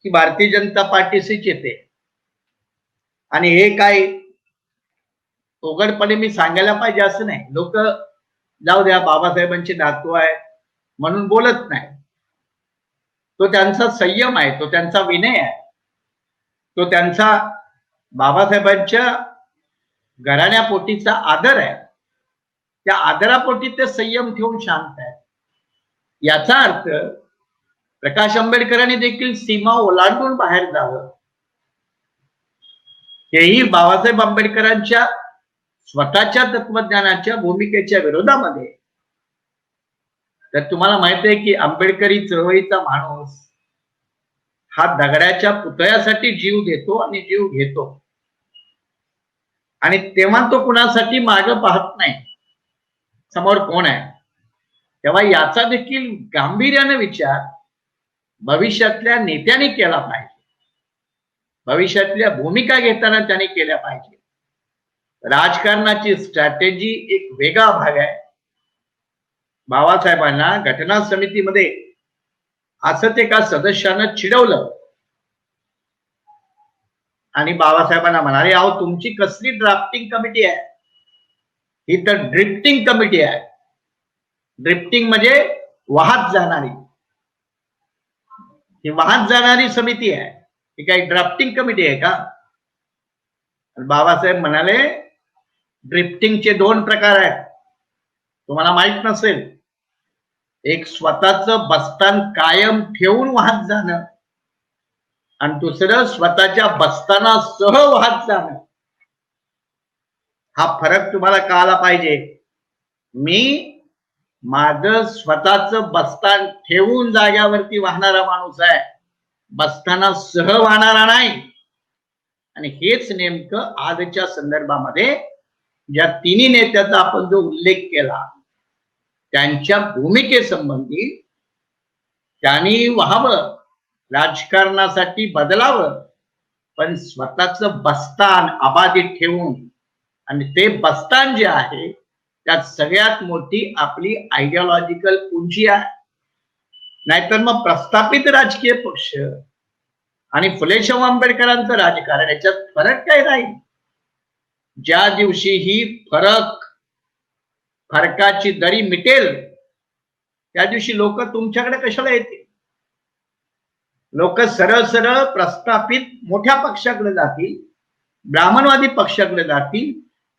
की भारतीय जनता पार्टीशीच येते. आणि हे काय उघडपणे मी सांगायला पाहिजे असं नाही, लोक जाऊ द्या बाबासाहेबांचे नातू आहे म्हणून बोलत नाही. तो त्यांचा संयम आहे, तो त्यांचा विनय आहे, तो त्यांचा बाबासाहेबांच्या घराण्यापोटीचा आदर आहे. त्या आदरापोटी ते संयम ठेवून शांत आहे. याचा अर्थ प्रकाश आंबेडकरांनी देखील सीमा ओलांडून बाहेर जावं, हेही बाबासाहेब आंबेडकरांच्या स्वतःच्या तत्वज्ञानाच्या भूमिकेच्या विरोधामध्ये. तर तुम्हाला माहित आहे की आंबेडकरी चळवळीचा माणूस हा दगडाच्या पुतळ्यासाठी जीव देतो आणि जीव घेतो, आणि तेव्हा तो कुणासाठी मागं पाहत नाही समोर कोण आहे. तेव्हा याचा देखील गांभीर्याने विचार भविष्यातल्या नेत्यांनी केला पाहिजे, भविष्यातल्या भूमिका घेताना त्यांनी केल्या पाहिजे. राजकारणाची स्ट्रॅटेजी एक वेगळा भाग आहे. बाबासाहेबांना घटना समितीमध्ये असं एका सदस्यानं चिडवलं आणि बाबासाहेबांना म्हणाले, अहो तुमची कसली ड्राफ्टिंग कमिटी आहे, ही तर ड्रिफ्टिंग कमिटी आहे. ड्रिफ्टिंग म्हणजे वाहत जाणारी, ही वाहत जाणारी समिती आहे, ही काही ड्राफ्टिंग कमिटी आहे का. बाबासाहेब म्हणाले, ड्रिफ्टिंगचे दोन प्रकार आहेत, तुम्हाला माहित नसेल. एक स्वतःचं बस्तान कायम ठेवून वाहत जाणं, आणि दुसरं स्वतःच्या बस्तानासह वाहत जाणं. हा फरक तुम्हाला कळाला पाहिजे. मी माझं स्वतःच बस्तान ठेवून जाग्यावरती वाहणारा माणूस आहे, बस्तानासह वाहणारा नाही. आणि हेच नेमकं आजच्या संदर्भामध्ये ज्या तिन्ही नेत्याचा आपण जो उल्लेख केला त्यांच्या भूमिकेसंबंधी त्यांनी व्हावं, राजकारणासाठी बदलावं, पण स्वतःच बस्तान अबाधित ठेवून. आणि ते बस्तान जे आहे त्यात सगळ्यात मोठी आपली आयडिओलॉजिकल पुंजी आहे. नाहीतर मग प्रस्थापित राजकीय पक्ष आणि फुले शाहू आंबेडकरांचं राजकारण याच्यात फरक काय राहील? ज्या दिवशी ही फरकाची दरी मिटेल त्या दिवशी लोक तुमच्याकडे कशाला येतील? लोक सरळ सरळ प्रस्थापित मोठ्या पक्षाकडे जातील, ब्राह्मणवादी पक्षाकडे जातील,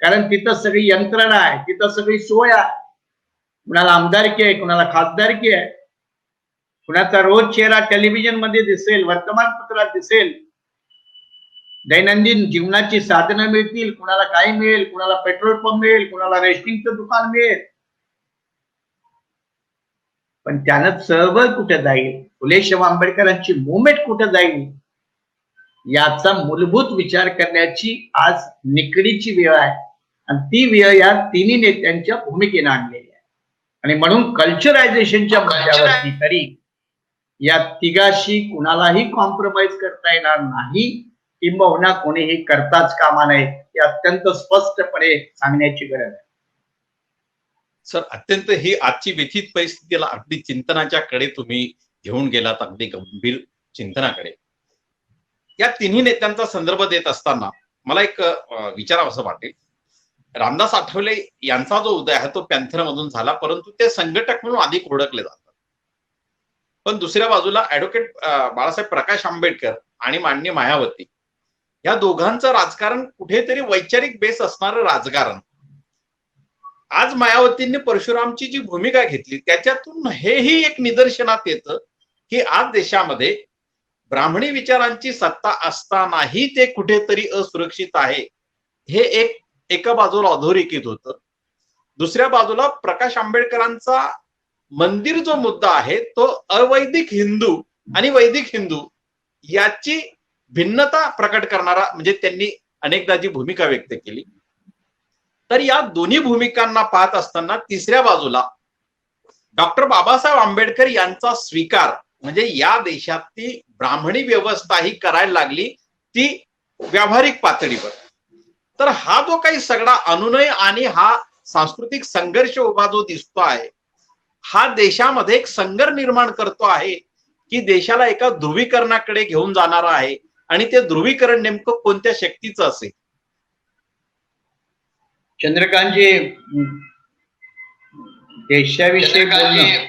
कारण तिथं सगळी यंत्रणा आहे, तिथं सगळी सोय आहे. कुणाला आमदारकी आहे, कुणाला खासदारकी आहे, कुणाचा रोज चेहरा टेलिव्हिजन मध्ये दिसेल, वर्तमानपत्रात दिसेल, दैनंदिन जीवनाची साधनं मिळतील, कुणाला काय मिळेल, कुणाला पेट्रोल पंप मिळेल, कुणाला रेशनिंगचं दुकान मिळेल. पण त्यानं चळवळ कुठे जाईल, फुले शाहू आंबेडकरांची मुवमेंट कुठे जाईल, याचा मूलभूत विचार करण्याची आज निकडीची वेळ आहे. आणि ती वेळ या तिन्ही नेत्यांच्या भूमिकेने आणलेली आहे. आणि म्हणून कल्चरायझेशनच्या मुद्द्यावरती तरी या तिघाशी कुणालाही कॉम्प्रोमाइज करता येणार नाही, किंबहुना कोणीही करताच कामा नये, हे अत्यंत स्पष्टपणे सांगण्याची गरज आहे. सर, अत्यंत ही आजची व्यथित परिस्थितीला अगदी चिंतनाच्या कडे तुम्ही घेऊन गेलात, अगदी गंभीर चिंतनाकडे. या तिन्ही नेत्यांचा संदर्भ देत असताना मला एक विचारावंसं वाटेल. रामदास आठवले यांचा जो उदय आहे तो पॅन्थर मधून झाला, परंतु ते संघटक म्हणून अधिक ओळखले जातात. पण दुसऱ्या बाजूला ऍडव्होकेट बाळासाहेब प्रकाश आंबेडकर आणि माननीय मायावती या दोघांचं राजकारण कुठेतरी वैचारिक बेस असणारं राजकारण. आज मायावतींनी परशुरामची जी भूमिका घेतली त्याच्यातून हेही एक निदर्शनात येतं की आज देशामध्ये ब्राह्मणी विचारांची सत्ता असतानाही ते कुठेतरी असुरक्षित आहे. हे एका बाजूला अधोरेखित होतं. दुसऱ्या बाजूला प्रकाश आंबेडकरांचा मंदिर जो मुद्दा आहे तो अवैदिक हिंदू आणि वैदिक हिंदू याची भिन्नता प्रकट करणारा, म्हणजे त्यांनी अनेकदा जी भूमिका व्यक्त केली. तर या दोन्ही भूमिकांना पाहत असताना तिसऱ्या बाजूला डॉक्टर बाबासाहेब आंबेडकर यांचा स्वीकार, म्हणजे या देशातली ब्राह्मणी व्यवस्था ही करायला लागली ती व्यावहारिक पातळीवर. तर हा जो काही सगळा अनुनय आणि हा सांस्कृतिक संघर्ष उभा जो दिसतो आहे, हा देशामध्ये एक संघर्ष निर्माण करतो आहे की देशाला एका ध्रुवीकरणाकडे घेऊन जाणारा आहे. आणि ते ध्रुवीकरण नेमकं कोणत्या शक्तीचं असेल? चंद्रकांतजी, देशाविषयी बोलणं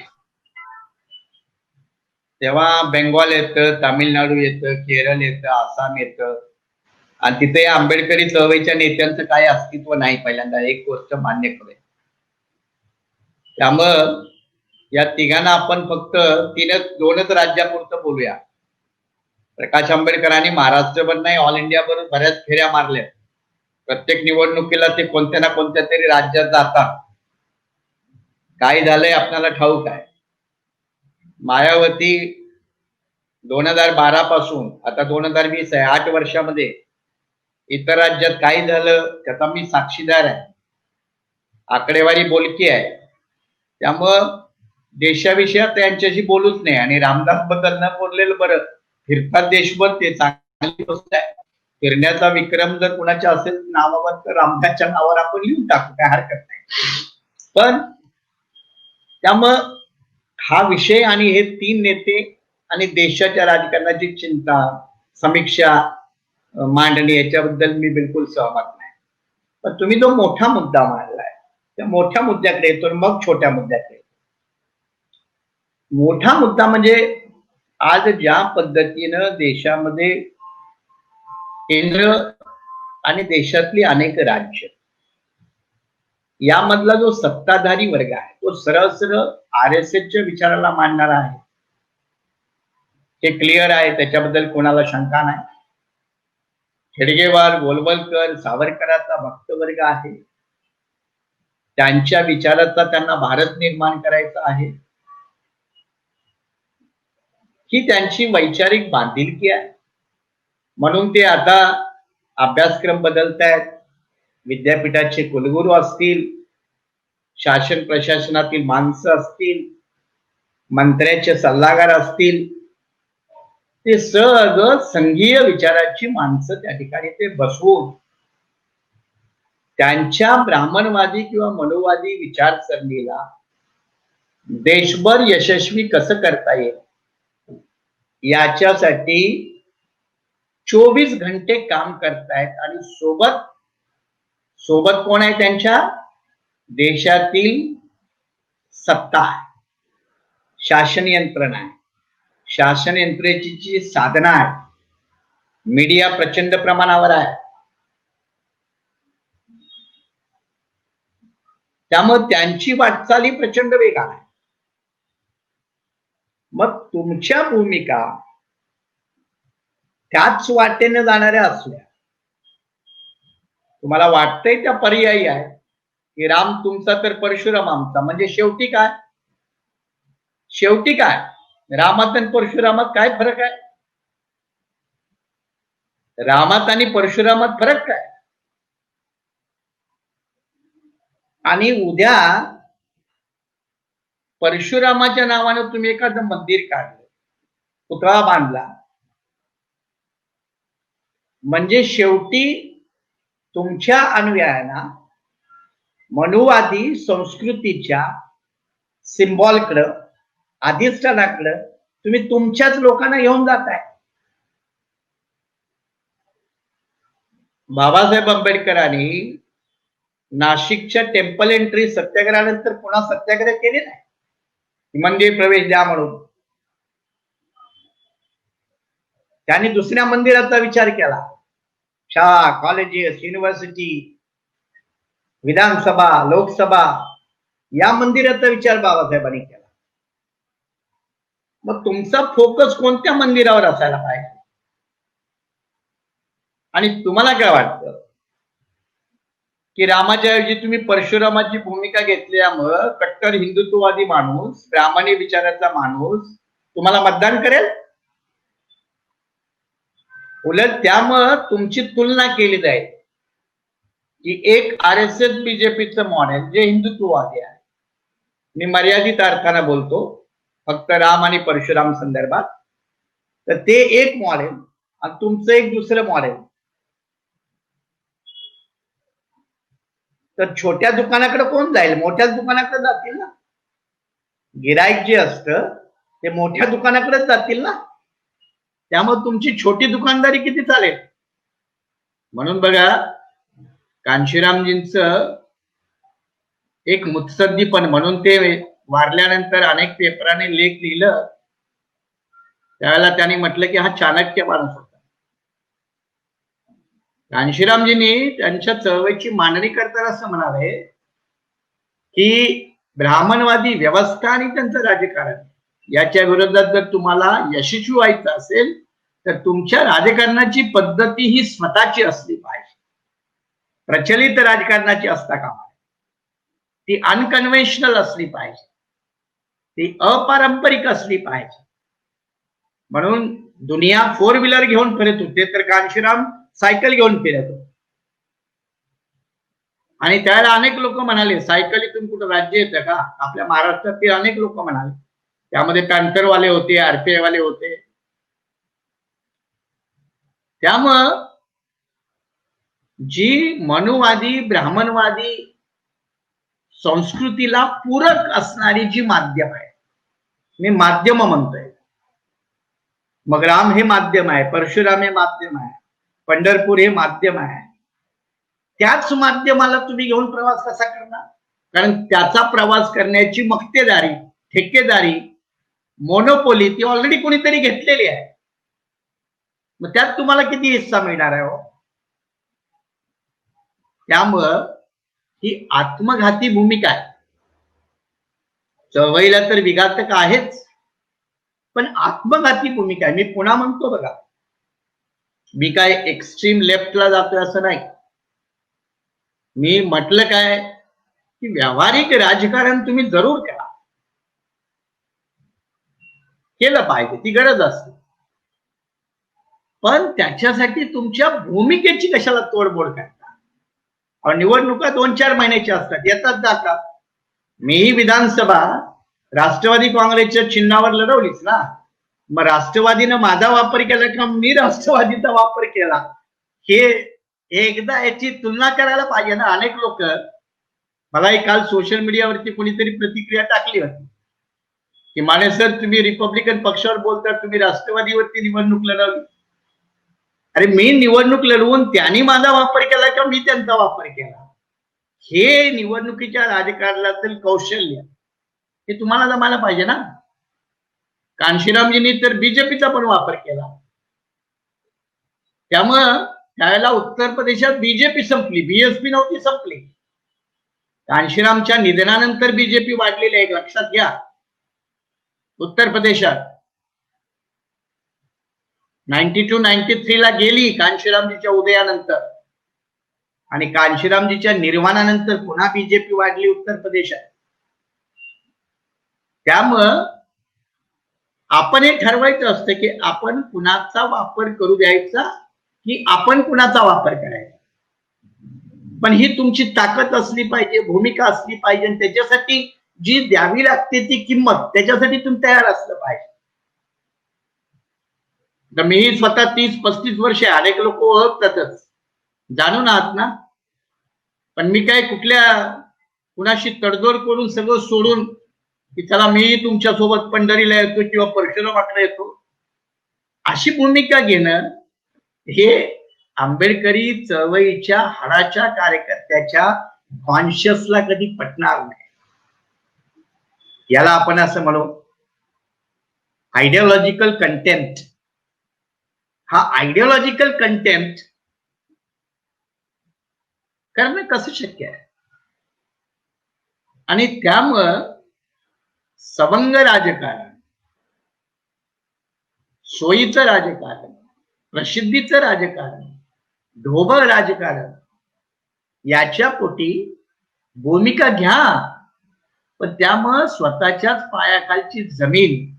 तेव्हा बेंगॉल येतं, तामिळनाडू येतं, केरळ येतं, आसाम येतं, आणि तिथे या आंबेडकरी चळवळीच्या नेत्यांचं काय अस्तित्व नाही. पहिल्यांदा एक गोष्ट मान्य करूया. त्यामुळं या तिघांना आपण फक्त दोनच राज्यापुरतं बोलूया. प्रकाश आंबेडकरांनी महाराष्ट्रभर नाही, ऑल इंडियाभर बऱ्याच फेऱ्या मारल्या. प्रत्येक निवडणुकीला ते कोणत्या ना कोणत्या तरी राज्यात जातात. काय झालंय आपल्याला ठाऊक आहे. मायावती 2012 पासून आता 2020 आहे, 8 वर्षामध्ये इतर राज्यात काय झालं त्याचा मी साक्षीदार आहे. आकडेवारी बोलकी आहे. त्यामुळं देशाविषयी त्यांच्याशी बोलूच नाही. आणि रामदास बद्दल न बोललेलं बरं. फिरतात देशभर, ते चांगली गोष्ट आहे. फिरण्याचा विक्रम जर कुणाच्या असेल नावावर तर रामदासच्या नावावर आपण लिहून टाकू, काय हरकत नाही. पण त्यामुळं हा विषय आणि हे तीन नेते आणि देशाच्या राजकारणाची चिंता, समीक्षा, मांडणी याच्याबद्दल मी बिलकुल सहमत नाही. पण तुम्ही जो मोठा मुद्दा मांडलाय त्या मोठ्या मुद्द्याकडे येतो, मग छोट्या मुद्द्याकडे. मोठा मुद्दा म्हणजे आज ज्या पद्धतीनं देशामध्ये केंद्र आणि देशातली अनेक राज्य यामधला जो सत्ताधारी वर्ग आहे तो सरळ सरळ RSSच्या विचाराला मानणारा आहे. हे क्लिअर आहे, त्याच्याबद्दल कोणाला शंका नाही. हेडगेवार, गोलवलकर, सावरकरांचा भक्तवर्ग आहे. त्यांच्या विचाराचा त्यांना भारत निर्माण करायचा आहे, ही त्यांची वैचारिक बांधिलकी आहे. म्हणून ते आता अभ्यासक्रम बदलतायत, विद्यापीठाचे कुलगुरू असतील, शासन प्रशासनातील माणसं असतील, मंत्र्याचे सल्लागार असतील, ते सगळं संघीय विचाराची माणसं त्या ठिकाणी ते बसवून त्यांच्या ब्राह्मणवादी किंवा मनोवादी विचारसरणीला देशभर यशस्वी कसं करता येईल याच्यासाठी 24 घंटे काम करतायत. आणि सोबत सोबत कोण आहे त्यांच्या? देशातील सत्ता आहे, शासन यंत्रणा आहे, शासन यंत्रणेची जी साधना आहे, मीडिया प्रचंड प्रमाणावर आहे. त्यामुळे त्यांची वाटचाली प्रचंड वेगाने आहे. मग तुमच्या भूमिका त्याच वाटेने जाणाऱ्या असल्या, तुम्हाला वाटतंय त्या पर्यायी आहे की राम तुमचा तर परशुराम आमचा, म्हणजे शेवटी काय? शेवटी काय? रामात आणि परशुरामात काय फरक आहे? रामात आणि परशुरामात फरक काय? आणि उद्या परशुरामाच्या नावाने तुम्ही एखादं मंदिर काढलं, पुतळा बांधला, म्हणजे शेवटी तुमच्या अनुयायांना मनुवादी संस्कृतीच्या सिम्बॉलकडं, अधिष्ठानाकडं तुम्ही तुमच्याच लोकांना घेऊन जाताय. बाबासाहेब आंबेडकरांनी नाशिकच्या टेम्पल एंट्री सत्याग्रहानंतर पुन्हा सत्याग्रह केले नाही, मंदिर प्रवेश द्या म्हणून. त्यांनी दुसऱ्या मंदिराचा विचार केला. शाळा, कॉलेजेस, युनिव्हर्सिटी, विधानसभा, लोकसभा या मंदिराचा विचार बाबासाहेबांनी केला. मग तुमचा फोकस कोणत्या मंदिरावर असायला पाहिजे? आणि तुम्हाला काय वाटतं की रामाच्या ऐवजी तुम्ही परशुरामाची भूमिका घेतल्यामुळं कट्टर हिंदुत्ववादी माणूस, ब्राह्मणी विचाराचा माणूस तुम्हाला मतदान करेल? उलट त्यामुळं तुमची तुलना केली जाईल की एक RSS बीजेपीचं मॉडेल जे हिंदुत्ववादी आहे, मी मर्यादित अर्थाने बोलतो फक्त राम आणि परशुराम संदर्भात, तर ते एक मॉडेल आणि तुमचं एक दुसरं मॉडेल. तर छोट्या दुकानाकडे कोण जाईल? मोठ्याच दुकानाकडे जातील ना. गिराईक जे असतं ते मोठ्या दुकानाकडेच जातील ना. त्यामुळे तुमची छोटी दुकानदारी किती चालेल? म्हणून बघा, कांशीरामजींचं एक मुत्सद्दीपण, म्हणून ते वारल्यानंतर अनेक पेपराने लेख लिहिलं, त्यावेळेला त्यांनी म्हटलं की हा चाणक्य माणूस होता. कांशीरामजींनी त्यांच्या चळवळीची मांडणी करताना असं म्हणाले की ब्राह्मणवादी व्यवस्था आणि त्यांचं राजकारण याच्या विरोधात जर तुम्हाला यशस्वी व्हायचं असेल तर तुमच्या राजकारणाची पद्धती ही स्वतःची असली पाहिजे. प्रचलित राजकारणाची असता कामा नये. ती अनकन्व्हेन्शनल असली पाहिजे, ती अपारंपरिक असली पाहिजे. म्हणून दुनिया 4 व्हीलर घेऊन फिरत होते, तर कांशीराम सायकल घेऊन फिरत होते. आणि त्यावेळेला अनेक लोक म्हणाले सायकलीतून कुठं राज्य येतं का? आपल्या महाराष्ट्रातील अनेक लोक म्हणाले. त्यामध्ये पॅन्थरवाले होते, RPI वाले होते. त्यामुळं जी मनुवादी ब्राह्मणवादी संस्कृतीला पूरक असणारी जी माध्यम आहे, मी माध्यम म्हणतोय, मग राम हे माध्यम आहे, परशुराम हे माध्यम आहे, पंढरपूर हे माध्यम आहे, त्याच माध्यमाला तुम्ही घेऊन प्रवास कसा करणार? कारण त्याचा प्रवास करण्याची मक्तेदारी, ठेकेदारी, मोनोपोली ती ऑलरेडी कोणीतरी घेतलेली आहे. मग त्यात तुम्हाला किती हिस्सा मिळणार आहे हो? त्यामुळं ही आत्मघाती भूमिका आहे. चळवळीला तर विघातक आहेच, पण आत्मघाती भूमिका आहे. मी पुन्हा म्हणतो बघा, मी काय एक्स्ट्रीम लेफ्टला जातोय असं नाही. मी म्हटलं काय की व्यावहारिक राजकारण तुम्ही जरूर करा, केलं पाहिजे, ती गरज असते, पण त्याच्यासाठी तुमच्या भूमिकेची कशाला तोडमोड करता? निवडणुका 2-4 महिन्याच्या असतात, येतात जातात. मीही विधानसभा राष्ट्रवादी काँग्रेसच्या चिन्हावर लढवलीच ना. मग राष्ट्रवादीनं माझा वापर केला का मी राष्ट्रवादीचा वापर केला, हे एकदा याची तुलना करायला पाहिजे ना. अनेक लोक, मलाही काल सोशल मीडियावरती कोणीतरी प्रतिक्रिया टाकली होती की माने सर तुम्ही रिपब्लिकन पक्षावर बोलता, तुम्ही राष्ट्रवादीवरती निवडणूक लढवली. अरे मी निवडणूक लढवून त्यांनी माझा वापर केला का मी त्यांचा वापर केला, हे निवडणुकीच्या राजकारणातील कौशल्य हे तुम्हाला जमायला पाहिजे ना. कांशीरामजींनी तर बीजेपीचा पण वापर केला, त्यामुळं त्यावेळेला उत्तर प्रदेशात बीजेपी संपली, बीएसपी नव्हती संपली. कांशीरामच्या निधनानंतर बीजेपी वाढलेली आहे, लक्षात घ्या. उत्तर प्रदेशात 92-93 ला गेली कांशीरामजीच्या उदयानंतर, आणि कांशीरामजीच्या निर्वाणानंतर पुन्हा बीजेपी वाढली उत्तर प्रदेशात. त्यामुळं आपण हे ठरवायचं असतं की आपण कुणाचा वापर करू द्यायचा की आपण कुणाचा वापर करायचा. पण ही तुमची ताकद असली पाहिजे, भूमिका असली पाहिजे, आणि त्याच्यासाठी जी द्यावी लागते ती किंमत, त्याच्यासाठी तुम्ही तयार असलं पाहिजे. तर मीही स्वतः 30-35 वर्षे, अनेक लोक ओळखतातच, जाणून आहात ना. पण मी काय कुणाशी तडजोड करून सगळं सोडून की चला मी तुमच्या सोबत पंढरीला येतो किंवा परशुरामाकडे येतो, अशी भूमिका घेणं हे आंबेडकरी चळवळीच्या हाडाच्या कार्यकर्त्याच्या कॉन्शियसला कधी पटणार नाही. याला आपण असं म्हणू आयडिओलॉजिकल कंटेम्प्ट. हा आयडिओलॉजिकल कंटेम्प्ट करणं कसं शक्य आहे? आणि त्यामुळं सवंग राजकारण, सोयीचं राजकारण, प्रसिद्धीचं राजकारण, ढोबळ राजकारण, याच्या पोटी भूमिका घ्या, पण त्यामुळं स्वतःच्याच पायाखालची जमीन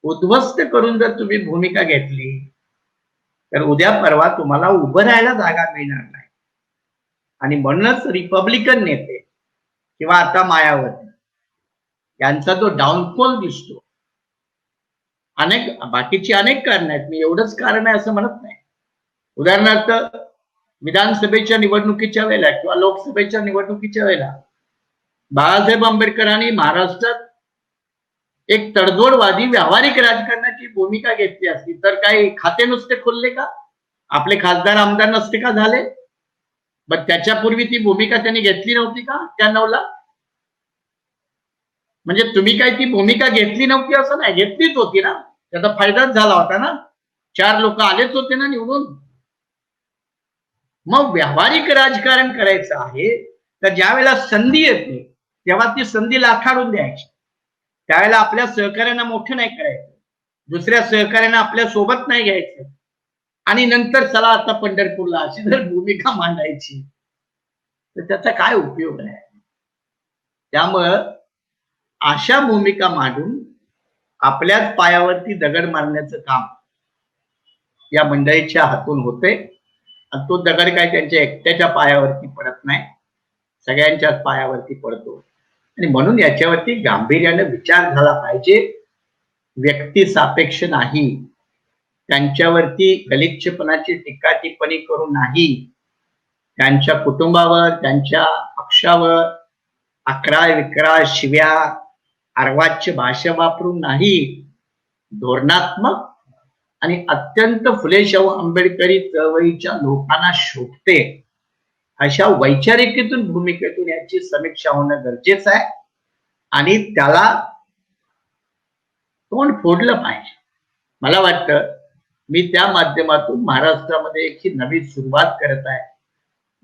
उद्ध्वस्त करून जर तुम्ही भूमिका घेतली तर उद्या परवा तुम्हाला उभं राहायला जागा मिळणार नाही. आणि म्हणूनच रिपब्लिकन नेते किंवा आता मायावती यांचा जो डाऊनफॉल दिसतो, बाकीची अनेक कारण आहेत, मी एवढंच कारण आहे असं म्हणत नाही. उदाहरणार्थ विधानसभेच्या निवडणुकीच्या वेळेला किंवा लोकसभेच्या निवडणुकीच्या वेळेला बाळासाहेब आंबेडकरांनी महाराष्ट्रात एक तडजोडवादी व्यावहारिक राजकारणाची भूमिका घेतली असती तर काही खाते नुसते खोलले का? आपले खासदार आमदार नसते का झाले? पण त्याच्यापूर्वी ती भूमिका त्यांनी घेतली नव्हती का 91ला? म्हणजे तुम्ही काय ती भूमिका घेतली नव्हती असं नाही, घेतलीच होती ना. त्याचा फायदाच झाला होता ना, 4 लोक आलेच होते ना निवडून. मग व्यावहारिक राजकारण करायचं आहे तर ज्या वेळेला संधी येते तेव्हा ती संधी लाखाडून द्यायची. त्यावेळेला आपल्या सहकार्यांना मोठं नाही करायचं, दुसऱ्या सहकार्यांना आपल्या सोबत नाही घ्यायचं, आणि नंतर चला आता पंढरपूरला, अशी जर भूमिका मांडायची तर त्याचा काय उपयोग आहे? त्यामुळं अशा भूमिका मांडून आपल्याच पायावरती दगड मारण्याचं काम या मंडळीच्या हातून होते. आणि तो दगड काय त्यांच्या एकट्याच्या पायावरती पडत नाही, सगळ्यांच्याच पायावरती पडतो. आणि म्हणून याच्यावरती गांभीर्याने विचार झाला पाहिजे. व्यक्ती सापेक्ष नाही, त्यांच्यावरती गलिच्छपणाची टीका टिप्पणी करून नाही, त्यांच्या कुटुंबावर, त्यांच्या पक्षावर अकराळ विक्राळ शिव्या अर्वाच्य भाषा वापरून नाही, धोरणात्मक आणि अत्यंत फुले शाहू आंबेडकरी चळवळीच्या लोकांना शोभते अशा वैचारिकेतून, भूमिकेतून याची समीक्षा होणं गरजेचं आहे. आणि त्याला तोंड फोडलं पाहिजे. मला वाटतं मी त्या माध्यमातून महाराष्ट्रामध्ये एक ही नवी सुरुवात करत आहे.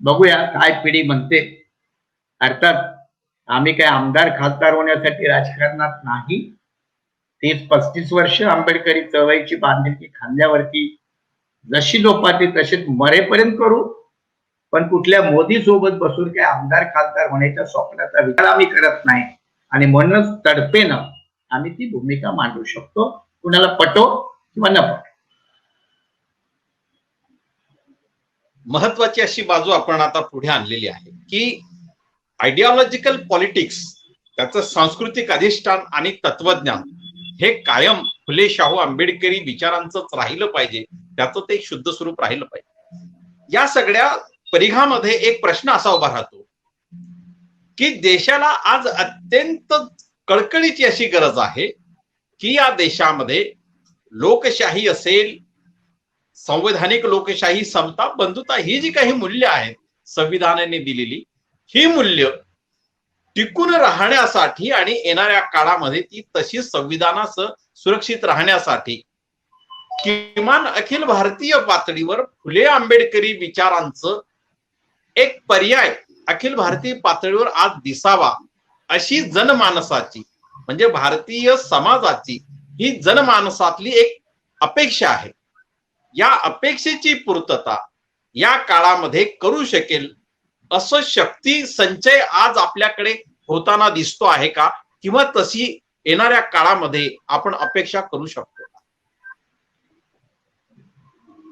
बघूया काय पिढी म्हणते. अर्थात आम्ही काय आमदार खासदार होण्यासाठी राजकारणात नाही. 30-35 वर्ष आंबेडकरी चळवळीची बांधिलकी खांद्यावरती जशी जोपासली तशी मरेपर्यंत करू. पण कुठल्या मोदी सोबत बसून काही आमदार खासदार होण्याच्या स्वप्नाचा विचार आम्ही करत नाही आणि म्हणूनच तडपेनं आम्ही ती भूमिका मांडू शकतो, कुणाला पटो किंवा न पटो. महत्वाची अशी बाजू आपण आता पुढे आणलेली आहे की आयडिओलॉजिकल पॉलिटिक्स, त्याचं सांस्कृतिक अधिष्ठान आणि तत्वज्ञान हे कायम फुले शाहू आंबेडकरी विचारांचंच राहिलं पाहिजे, त्याचं ते शुद्ध स्वरूप राहिलं पाहिजे. या सगळ्या परिघामध्ये एक प्रश्न असा उभा राहतो की देशाला आज अत्यंत कळकळीची अशी गरज आहे की या देशामध्ये लोकशाही असेल, संवैधानिक लोकशाही, समता, बंधुता ही जी काही मूल्य आहेत संविधानाने दिलेली, ही मूल्य टिकून राहण्यासाठी आणि येणाऱ्या काळामध्ये ती तशी संविधानासह सुरक्षित राहण्यासाठी किमान अखिल भारतीय पातळीवर फुले आंबेडकरी विचारांचं एक पर्याय अखिल भारतीय पातळीवर आज दिसावा, अशी जनमानसाची म्हणजे भारतीय समाजाची ही जनमानसातली एक अपेक्षा आहे. या अपेक्षेची पूर्तता या काळामध्ये करू शकेल असं शक्ती संचय आज आपल्याकडे होताना दिसतो आहे का, किंवा तशी येणाऱ्या काळामध्ये आपण अपेक्षा करू शकतो?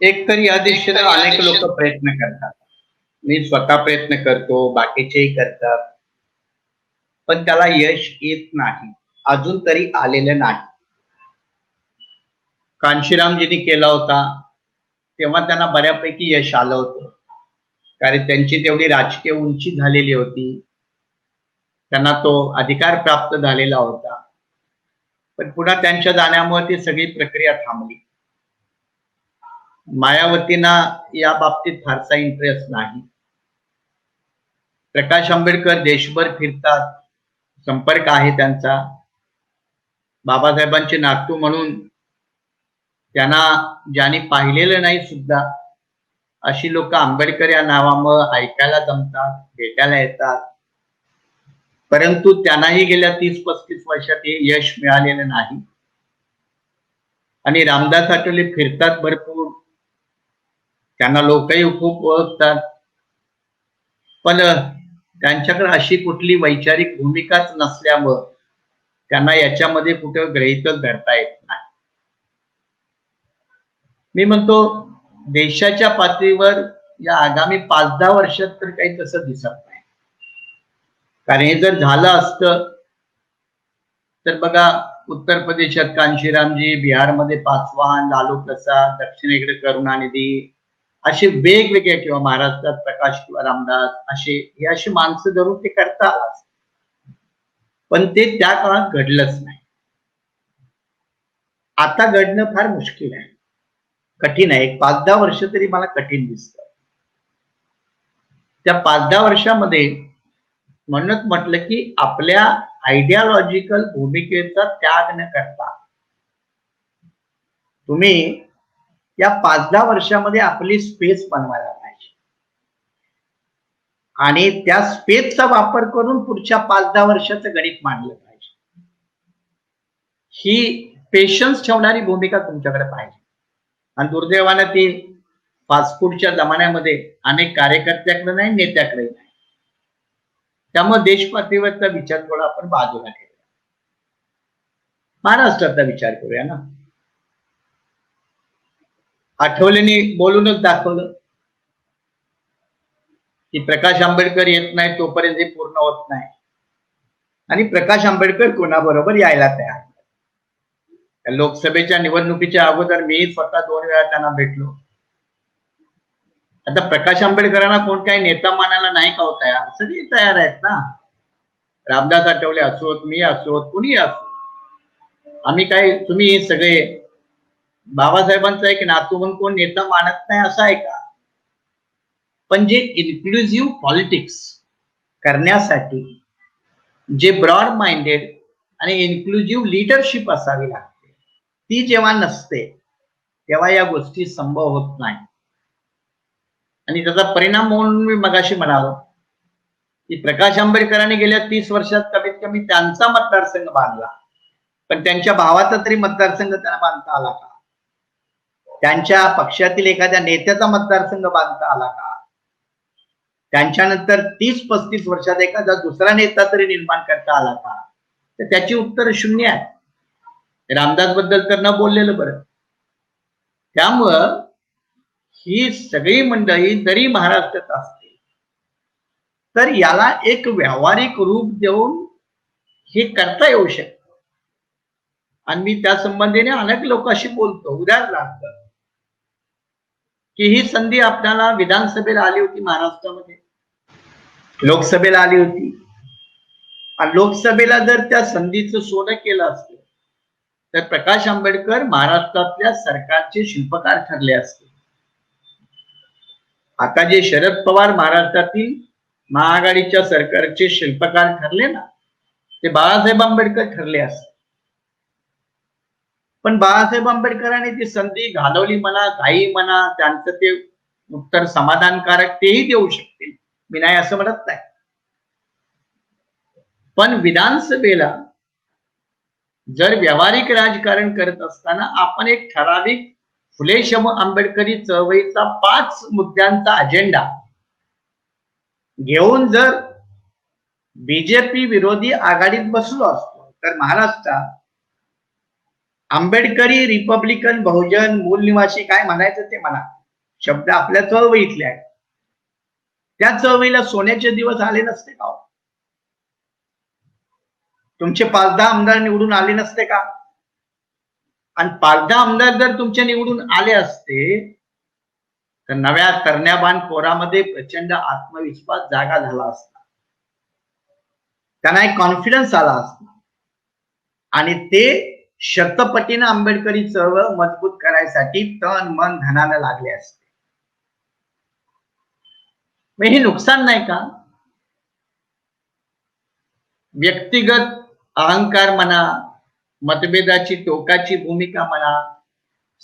एक तर या दिशेने अनेक लोक प्रयत्न करतात, मी स्वतः प्रयत्न करतो, बाकीचेही करतात, पण त्याला यश येत नाही, अजून तरी आलेलं नाही. कांशीरामजींनी केला होता तेव्हा त्यांना बऱ्यापैकी यश आलं होतं, कारण त्यांची तेवढी राजकीय उंची झालेली होती, त्यांना तो अधिकार प्राप्त झालेला होता. पण पुन्हा त्यांच्या जाण्यामुळे ती सगळी प्रक्रिया थांबली. मायावतींना या बाबतीत फारसा इंटरेस्ट नाही. प्रकाश आंबेडकर देशभर फिरतात, संपर्क आहे त्यांचा. बाबासाहेबांचे नातू म्हणून त्यांना ज्यांनी पाहिलेलं नाही सुद्धा अशी लोक आंबेडकर या नावामुळे ऐकायला जमतात, भेटायला येतात. परंतु त्यांनाही गेल्या 30-35 वर्षात हे यश मिळालेलं नाही. आणि रामदास आठवले फिरतात भरपूर, त्यांना लोकही खूप ओळखतात, पण त्यांच्याकडे अशी कुठली वैचारिक भूमिकाच नसल्यामुळं त्यांना याच्यामध्ये कुठं गृहीतच धरता येत नाही. मी म्हणतो देशाच्या पातळीवर या आगामी 5-10 वर्षात तर काही तसं दिसत नाही. कारण हे जर झालं असतं तर बघा, उत्तर प्रदेशात कांशीरामजी, बिहारमध्ये पासवान, लालू प्रसाद, दक्षिणेकडे करुणानिधी, असे वेगवेगळे, किंवा महाराष्ट्रात प्रकाश किंवा रामदास, हे अशी माणसं धरून ते करतात. पण ते त्या काळात घडलंच नाही. आता घडणं फार मुश्किल आहे, कठीण आहे. 5-10 वर्ष तरी मला कठीण दिसतं. त्या 5-10 वर्षामध्ये म्हणूनच म्हटलं की आपल्या आयडिओलॉजिकल भूमिकेचा त्याग न करता तुम्ही या 5-10 वर्षामध्ये आपली स्पेस बनवायला पाहिजे आणि त्या स्पेसचा वापर करून पुढच्या 5-10 वर्षाचं गणित मांडलं पाहिजे. ही पेशन्स ठेवणारी भूमिका तुमच्याकडे पाहिजे. आणि दुर्दैवानं ती फास्टफूडच्या जमान्यामध्ये अनेक कार्यकर्त्याकडे नाही, नेत्याकडे नाही. त्यामुळे देश पातळीवरचा विचार थोडा आपण बाजूला ठेवूया, महाराष्ट्राचा विचार करूया ना. आठवलेंनी बोलूनच दाखवलं की प्रकाश आंबेडकर येत नाही तोपर्यंत हे पूर्ण होत नाही, आणि प्रकाश आंबेडकर कोणाबरोबर यायला तयार. लोकसभेच्या निवडणुकीच्या अगोदर मी स्वतः 2 वेळा त्यांना भेटलो. आता प्रकाश आंबेडकरांना कोण काही नेता मानायला नाही का हो तयार? सगळे तयार आहेत ना. रामदास आठवले असोत, मी असोत, कुणी असो, आम्ही काय, तुम्ही सगळे बाबासाहेबांचा एक नातू म्हणून कोण नेता मानत नाही असं आहे का? पण जे इन्क्लुझिव्ह पॉलिटिक्स करण्यासाठी जे ब्रॉड माइंडेड आणि इन्क्लुझिव्ह लीडरशिप असावी लागते, ती जेव्हा नसते तेव्हा या गोष्टी संभव होत नाही. आणि त्याचा परिणाम म्हणून मी मगाशी म्हणालो की प्रकाश आंबेडकरांनी गेल्या 30 वर्षात कमीत कमी त्यांचा मतदारसंघ बांधला, पण त्यांच्या भावाचा तरी मतदारसंघ त्यांना बांधता आला का? त्यांच्या पक्षातील एखाद्या नेत्याचा मतदारसंघ बांधता आला का? त्यांच्यानंतर 30-35 वर्षात एखादा दुसरा नेता तरी निर्माण करता आला का, तर त्याची उत्तर शून्य आहे. रामदास बद्दल तर न बोललेलं बरं. त्यामुळं ही सगळी मंडळी जरी महाराष्ट्रात असते तर याला एक व्यावहारिक रूप देऊन हे करता येऊ शकतं. आणि मी त्या संबंधीने अनेक लोकांशी बोलतो. उदाहरणार्थ की ही संधी आपल्याला विधानसभेला आली होती महाराष्ट्रामध्ये, लोकसभेला आली होती. आणि लोकसभेला जर त्या संधीचं सोनं केलं असतं तर प्रकाश आंबेडकर महाराष्ट्रातल्या सरकारचे शिल्पकार ठरले असते. आता जे शरद पवार महाराष्ट्रातील महाआघाडीच्या सरकारचे शिल्पकार ठरले ना, ते बाळासाहेब आंबेडकर ठरले असते. पण बाळासाहेब आंबेडकरांनी ती संधी घालवली म्हणा, काही म्हणा, त्यांचं ते उत्तर समाधानकारक तेही देऊ शकतील, मी नाही असं म्हणत नाही. पण विधानसभेला जर व्यावहारिक राजकारण करत असताना आपण एक ठराविक फुले शाहू आंबेडकरी चळवळीचा 5 मुद्द्यांचा अजेंडा घेऊन जर बीजेपी विरोधी आघाडीत बसलो असतो तर महाराष्ट्रात आंबेडकरी, रिपब्लिकन, बहुजन, मूल निवासी काय म्हणायचं ते म्हणा, शब्द आपल्या चळवळीतले आहेत. त्या चळवळीला सोन्याचे दिवस आले नसते का? तुमचे 5-10 आमदार निवडून आले नसते का? आणि 5-10 आमदार जर तुमचे निवडून आले असते तर नव्या तरण्याबान पोरामध्ये प्रचंड आत्मविश्वास जागा झाला असता, त्यांना एक कॉन्फिडन्स आला असता आणि ते शतपटीनं आंबेडकरी चळवळ मजबूत करायसाठी तन मन धनानं लागले असते. मग हे नुकसान नाही का? व्यक्तिगत अहंकार म्हणा, मतभेदाची टोकाची भूमिका म्हणा,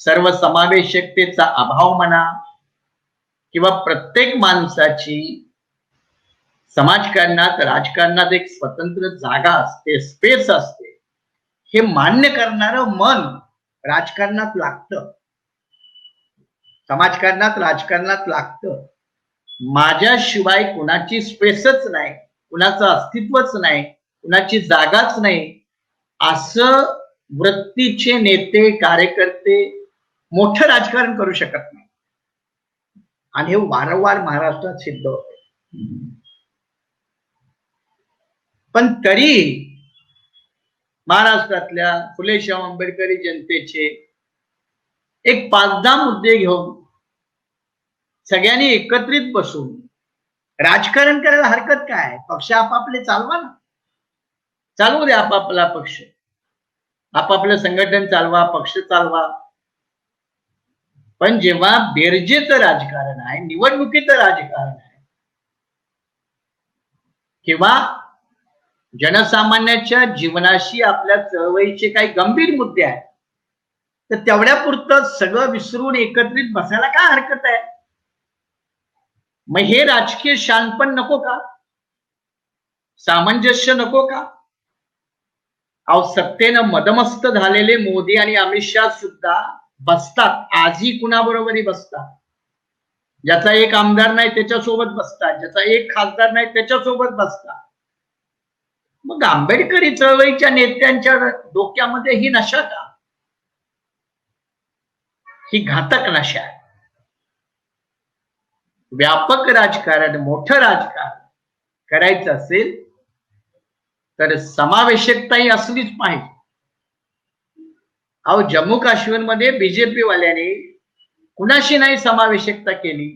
सर्वसमावेशकतेचा अभाव म्हणा, किंवा प्रत्येक माणसाची समाजकारणात, राजकारणात एक स्वतंत्र जागा असते, स्पेस असते, हे मान्य करणारं मन राजकारणात लागतं, समाजकारणात, राजकारणात लागतं. माझ्याशिवाय कुणाची स्पेसच नाही, कुणाचं अस्तित्वच नाही, कुणाची जागाच नाही, असं वृत्तीचे नेते, कार्यकर्ते मोठं राजकारण करू शकत नाही. आणि हे वारंवार महाराष्ट्रात सिद्ध होते. पण तरी महाराष्ट्रातल्या फुले शाहू आंबेडकरी जनतेचे एक 5-10 मुद्दे घेऊन सगळ्यांनी एकत्रित बसून राजकारण करायला हरकत काय? पक्ष आपापले चालवा ना, चालवू द्या आपापला पक्ष, आपापलं संघटन चालवा, पक्ष चालवा. पण जेव्हा बेरजेचं राजकारण आहे, निवडणुकीचं राजकारण आहे, किंवा जनसामान्याच्या जीवनाशी आपल्या चळवळीचे काही गंभीर मुद्दे आहेत, तर तेवढ्यापुरतं सगळं विसरून एकत्रित बसायला काय हरकत आहे? मग हे राजकीय शानपण नको का? सामंजस्य नको का? अहो, सत्तेनं मदमस्त झालेले मोदी आणि अमित शाह सुद्धा बसतात, आजही कुणाबरोबरही बसतात. ज्याचा एक आमदार नाही त्याच्यासोबत बसतात, ज्याचा एक खासदार नाही त्याच्यासोबत बसतात. मग आंबेडकरी चळवळीच्या नेत्यांच्या डोक्यामध्ये ही नशा का? ही घातक नशा आहे. व्यापक राजकारण, मोठं राजकारण करायचं असेल तर समावेशकताही असलीच पाहिजे. अहो, जम्मू काश्मीरमध्ये बीजेपी वाल्याने कुणाशी नाही समावेशकता केली.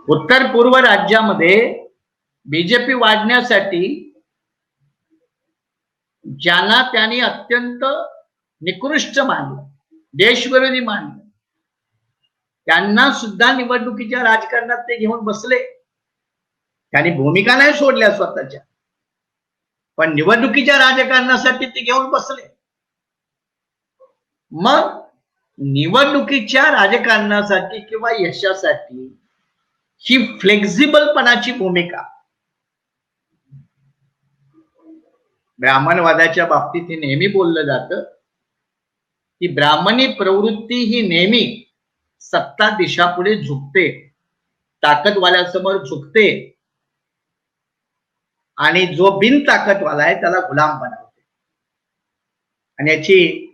उत्तर पूर्व राज्यामध्ये बीजेपी वाढण्यासाठी ज्यांना त्यांनी अत्यंत निकृष्ट मानलं, देशविरोधी मानलं, त्यांना सुद्धा निवडणुकीच्या राजकारणात ते घेऊन बसले. त्यांनी भूमिका नाही सोडल्या स्वतःच्या, पण निवडणुकीच्या राजकारणासाठी ते घेऊन बसले. मग निवडणुकीच्या राजकारणासाठी किंवा यशासाठी ही फ्लेक्झिबलपणाची भूमिका, ब्राह्मणवादाच्या बाबतीत हे नेहमी बोललं जातं की ब्राह्मणी प्रवृत्ती ही नेहमी सत्ता दिशापुढे झुकते. ताकदवाल्यासमोर झुकते आणि जो बिन ताकदवाला आहे त्याला गुलाम बनवते. आणि याची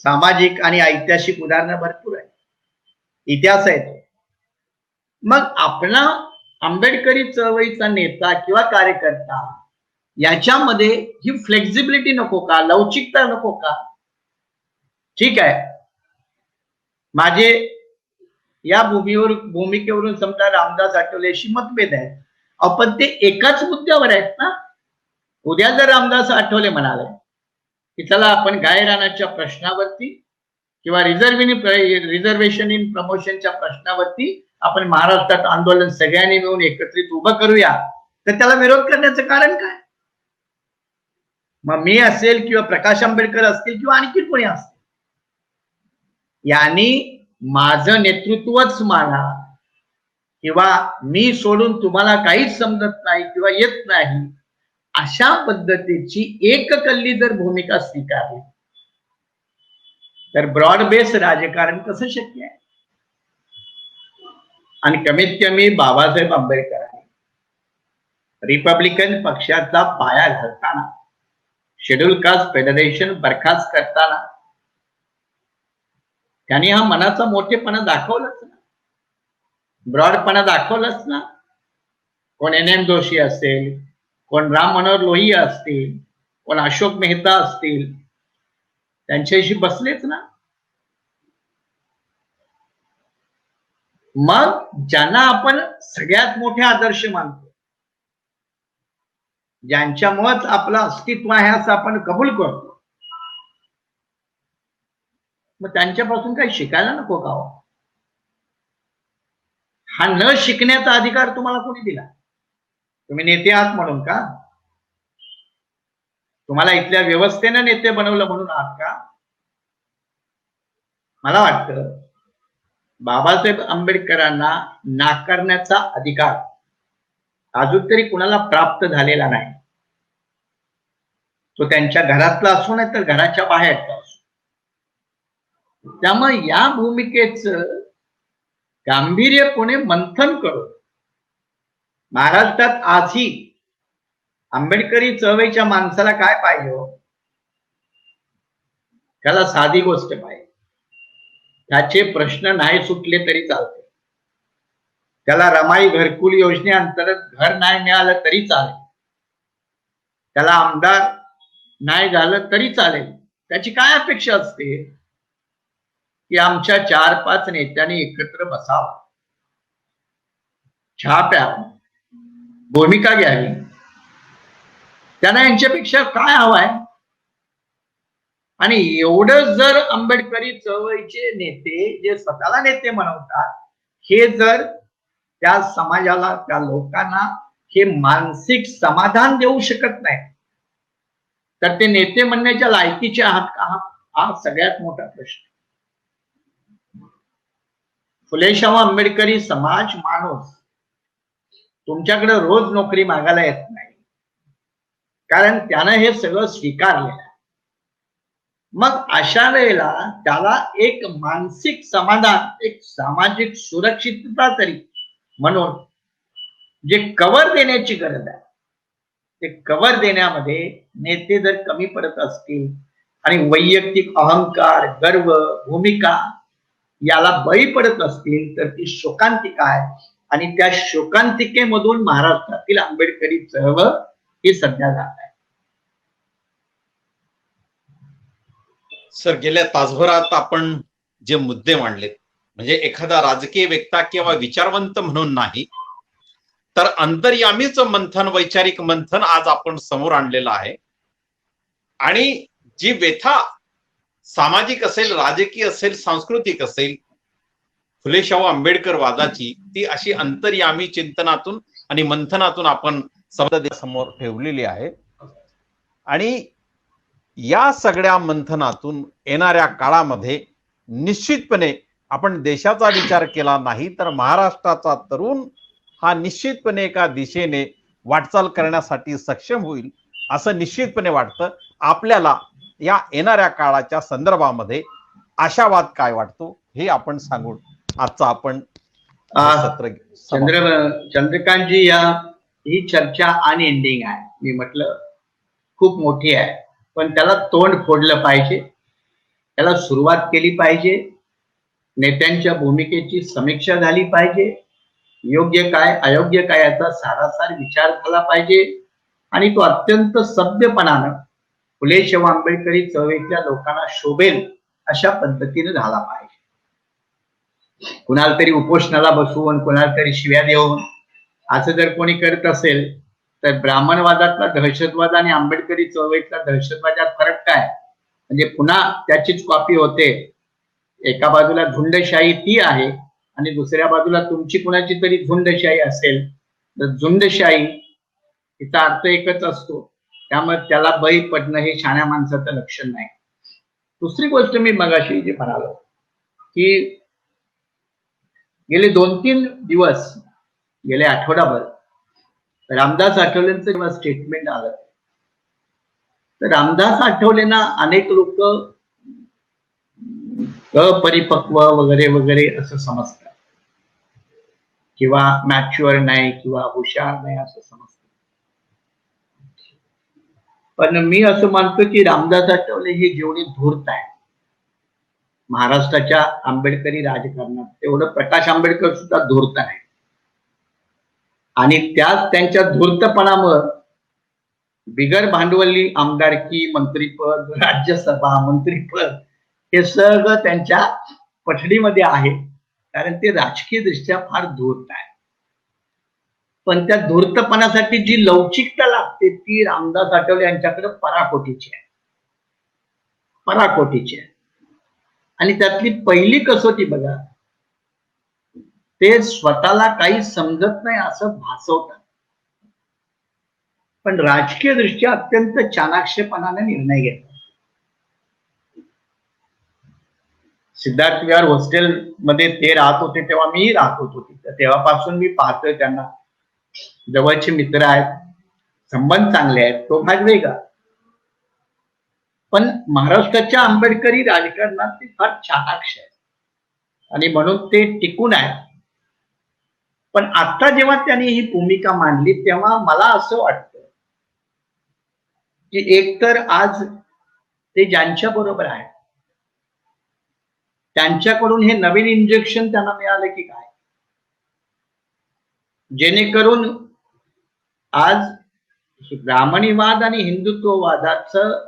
सामाजिक आणि ऐतिहासिक उदाहरणं भरपूर आहे, इतिहास आहे. मग आपला आंबेडकरी चळवळीचा नेता किंवा कार्यकर्ता याच्यामध्ये ही फ्लेक्झिबिलिटी नको का, लवचिकता नको का? ठीक आहे, माझे या भूमिकेवरून समजा रामदास आठवलेशी मतभेद आहे, पण ते एकाच मुद्द्यावर आहेत ना. उद्या जर रामदास आठवले म्हणाले की चला आपण गायरानाच्या प्रश्नावरती किंवा रिझर्वेशन इन प्रमोशनच्या प्रश्नावरती आपण महाराष्ट्रात आंदोलन सगळ्यांनी मिळून एकत्रित उभं करूया, तर त्याला विरोध करण्याचं कारण काय? मग मी असेल किंवा प्रकाश आंबेडकर असतील किंवा आणखी कोणी असतील, यांनी माझं नेतृत्वच माना किंवा मी सोडून तुम्हाला काहीच समजत नाही किंवा येत नाही, अशा पद्धतीची एककल्ली जर भूमिका स्वीकारली तर ब्रॉड बेस राजकारण कसं शक्य आहे? आणि कमीत कमी बाबासाहेब आंबेडकरांनी रिपब्लिकन पक्षाचा पाया घालताना, शेड्यूल कास्ट फेडरेशन बरखास्त करताना त्यांनी हा मनाचा मोठेपणा दाखवलाच ना, ब्रॉडपणा दाखवलाच ना. कोण NM जोशी असेल, कोण राम मनोहर लोहिया असतील, कोण अशोक मेहता असतील, त्यांच्याशी बसलेच ना. मग ज्यांना आपण सगळ्यात मोठे आदर्श मानतो, ज्यांच्यामुळेच आपलं अस्तित्व आहे असं आपण कबूल करतो, मग त्यांच्यापासून काही शिकायला नको का? हा न शिकण्याचा अधिकार तुम्हाला कोणी दिला? तुम्ही नेते आहात म्हणून का? तुम्हाला इथल्या व्यवस्थेनं नेते बनवलं म्हणून आहात का? मला वाटतं बाबासाहेब आंबेडकरांना नाकारण्याचा अधिकार अजून तरी कुणाला प्राप्त झालेला नाही. तो त्यांच्या घरातला असो नाही तर घराच्या बाहेरचा असो. त्यामुळे या भूमिकेचं गांभीर्यपणे मंथन करून महाराष्ट्रात आजही आंबेडकरी चळवळीच्या माणसाला काय पाहिजे हो? त्याला साधी गोष्ट पाहिजे, त्याचे प्रश्न नाही सुटले तरी चालते, त्याला रमाई घरकुल योजनेअंतर्गत घर नाही मिळालं तरी चालेल, त्याला आमदार नाही झालं तरी चालेल. त्याची काय अपेक्षा असते की आमच्या 4-5 नेत्यांनी एकत्र बसावं, चहा प्यावं, भूमिका घ्यावी. त्यांना यांच्यापेक्षा काय हवंय? आणि एवढं जर आंबेडकरी चळवळीचे नेते जे स्वतःला नेते म्हणवतात, हे जर त्या समाजाला, त्या लोकांना हे मानसिक समाधान देऊ शकत नाही, तर ते नेते म्हणण्याच्या लायकीचे आहात का? हा सगळ्यात मोठा प्रश्न. फुले शाहू आंबेडकरी समाज माणूस तुमच्याकडे रोज नोकरी मागायला येत नाही, कारण त्यानं हे सगळं स्वीकारलेलं आहे. मग अशा वेळेला त्याला एक मानसिक समाधान, एक सामाजिक सुरक्षितता तरी म्हणून जे कव्हर देण्याची गरज आहे, ते कव्हर देण्यामध्ये नेते जर कमी पडत असतील आणि वैयक्तिक अहंकार, गर्व, भूमिका याला बळी पडत असतील, तर ती शोकांतिका आहे. आणि त्या शोकांतिकेमधून महाराष्ट्रातील आंबेडकरी चळवळ ही सध्या जात आहे. सर, गेल्या तासभरात आपण जे मुद्दे मांडलेत, म्हणजे एखादा राजकीय व्यक्ता किंवा विचारवंत म्हणून नाही, तर अंतर्यामीच मंथन, वैचारिक मंथन आज आपण समोर आणलेलं आहे. आणि जी व्यथा सामाजिक असेल, राजकीय असेल, सांस्कृतिक असेल, फुले शाहू आंबेडकर वादाची, ती अशी अंतर्यामी चिंतनातून आणि मंथनातून आपण समोर ठेवलेली आहे. आणि या सगळ्या मंथनातून येणाऱ्या काळामध्ये निश्चितपणे आपण देशाचा विचार केला नाही तर महाराष्ट्राचा तरुण हा निश्चितपणे एका दिशेने वाटचाल करण्यासाठी सक्षम होईल असं निश्चितपणे वाटतं. आपल्याला या येणाऱ्या काळाच्या संदर्भामध्ये आशावाद काय वाटतो हे आपण सांगून आजचा आपण सत्र चंद्रकांतजी, ही चर्चा अनएंडिंग आहे. मी म्हटलं खूप मोठी आहे, पण त्याला तोंड फोडलं पाहिजे, त्याला सुरुवात केली पाहिजे, नेत्यांच्या भूमिकेची समीक्षा झाली पाहिजे, योग्य काय अयोग्य काय याचा सारासार विचार झाला पाहिजे आणि तो अत्यंत सभ्यपणानं फुले शाहू आंबेडकरी चळवळीतल्या लोकांना शोभेल अशा पद्धतीने झाला पाहिजे. कुणाला तरी उपोषणाला बसवून, कुणाला तरी शिव्या देऊन असं जर कोणी करत असेल तर ब्राह्मणवादातला दहशतवाद आणि आंबेडकरी चळवळीतला दहशतवादात फरक काय? म्हणजे पुन्हा त्याचीच कॉपी होते. एका बाजूला झुंडशाही ती आहे आणि दुसऱ्या बाजूला तुमची कुणाची तरी झुंडशाही असेल तर झुंडशाही तिचा अर्थ एकच असतो. त्यामुळे त्याला बळी पडणं हे शहाण्या माणसाचं लक्षण नाही. दुसरी गोष्ट मी मगाशी जे म्हणालो की गेले 2-3 दिवस, गेले आठवडाभर रामदास आठवलेंचं जेव्हा स्टेटमेंट आलं तर रामदास आठवलेंना अनेक लोक अपरिपक्व वगैरे वगैरे असं समजतात किंवा मॅच्युअर नाही किंवा हुशार नाही असं समजतात. पण मी असं मानतो की रामदास आठवले हे जेवढे धूर्त आहे महाराष्ट्राच्या आंबेडकरी राजकारणात तेवढं प्रकाश आंबेडकर सुद्धा धूर्त आहे. आणि त्याच त्यांच्या धूर्तपणामुळे बिगर भांडवली आमदारकी, मंत्रीपद, राज्यसभा, मंत्रीपद हे सगळं त्यांच्या पठडीमध्ये आहे, कारण ते राजकीय दृष्ट्या फार धूर्त आहे. पण त्या धूर्तपणासाठी जी लवचिकता लागते ती रामदास आठवले यांच्याकडे पराकोटीची आहे, पराकोटीची आहे. आणि त्यातली पहिली कसोटी बघा, ते स्वतःला काही समजत नाही असं भासवतात, पण राजकीय दृष्ट्या अत्यंत चाणाक्षपणाने निर्णय घेतात. सिद्धार्थ विहार हॉस्टेल मध्ये ते राहत होते तेव्हा मी राहत होतो तिथं. तेव्हापासून मी पाहतोय त्यांना, जवळचे मित्र आहेत, संबंध चांगले आहेत, तो भाग वेगळा. पण महाराष्ट्राच्या आंबेडकरी राजकारणात ते फार चाणाक्ष आहे आणि म्हणून ते टिकून आहे. पण आता जेव्हा त्यांनी ही भूमिका मांडली तेव्हा मला असं वाटतं की एकतर आज ते ज्यांच्या बरोबर आहे त्यांच्याकडून हे नवीन इंजेक्शन त्यांना मिळालं की काय, जेणेकरून आज ब्राह्मणीवाद आणि हिंदुत्ववादाचं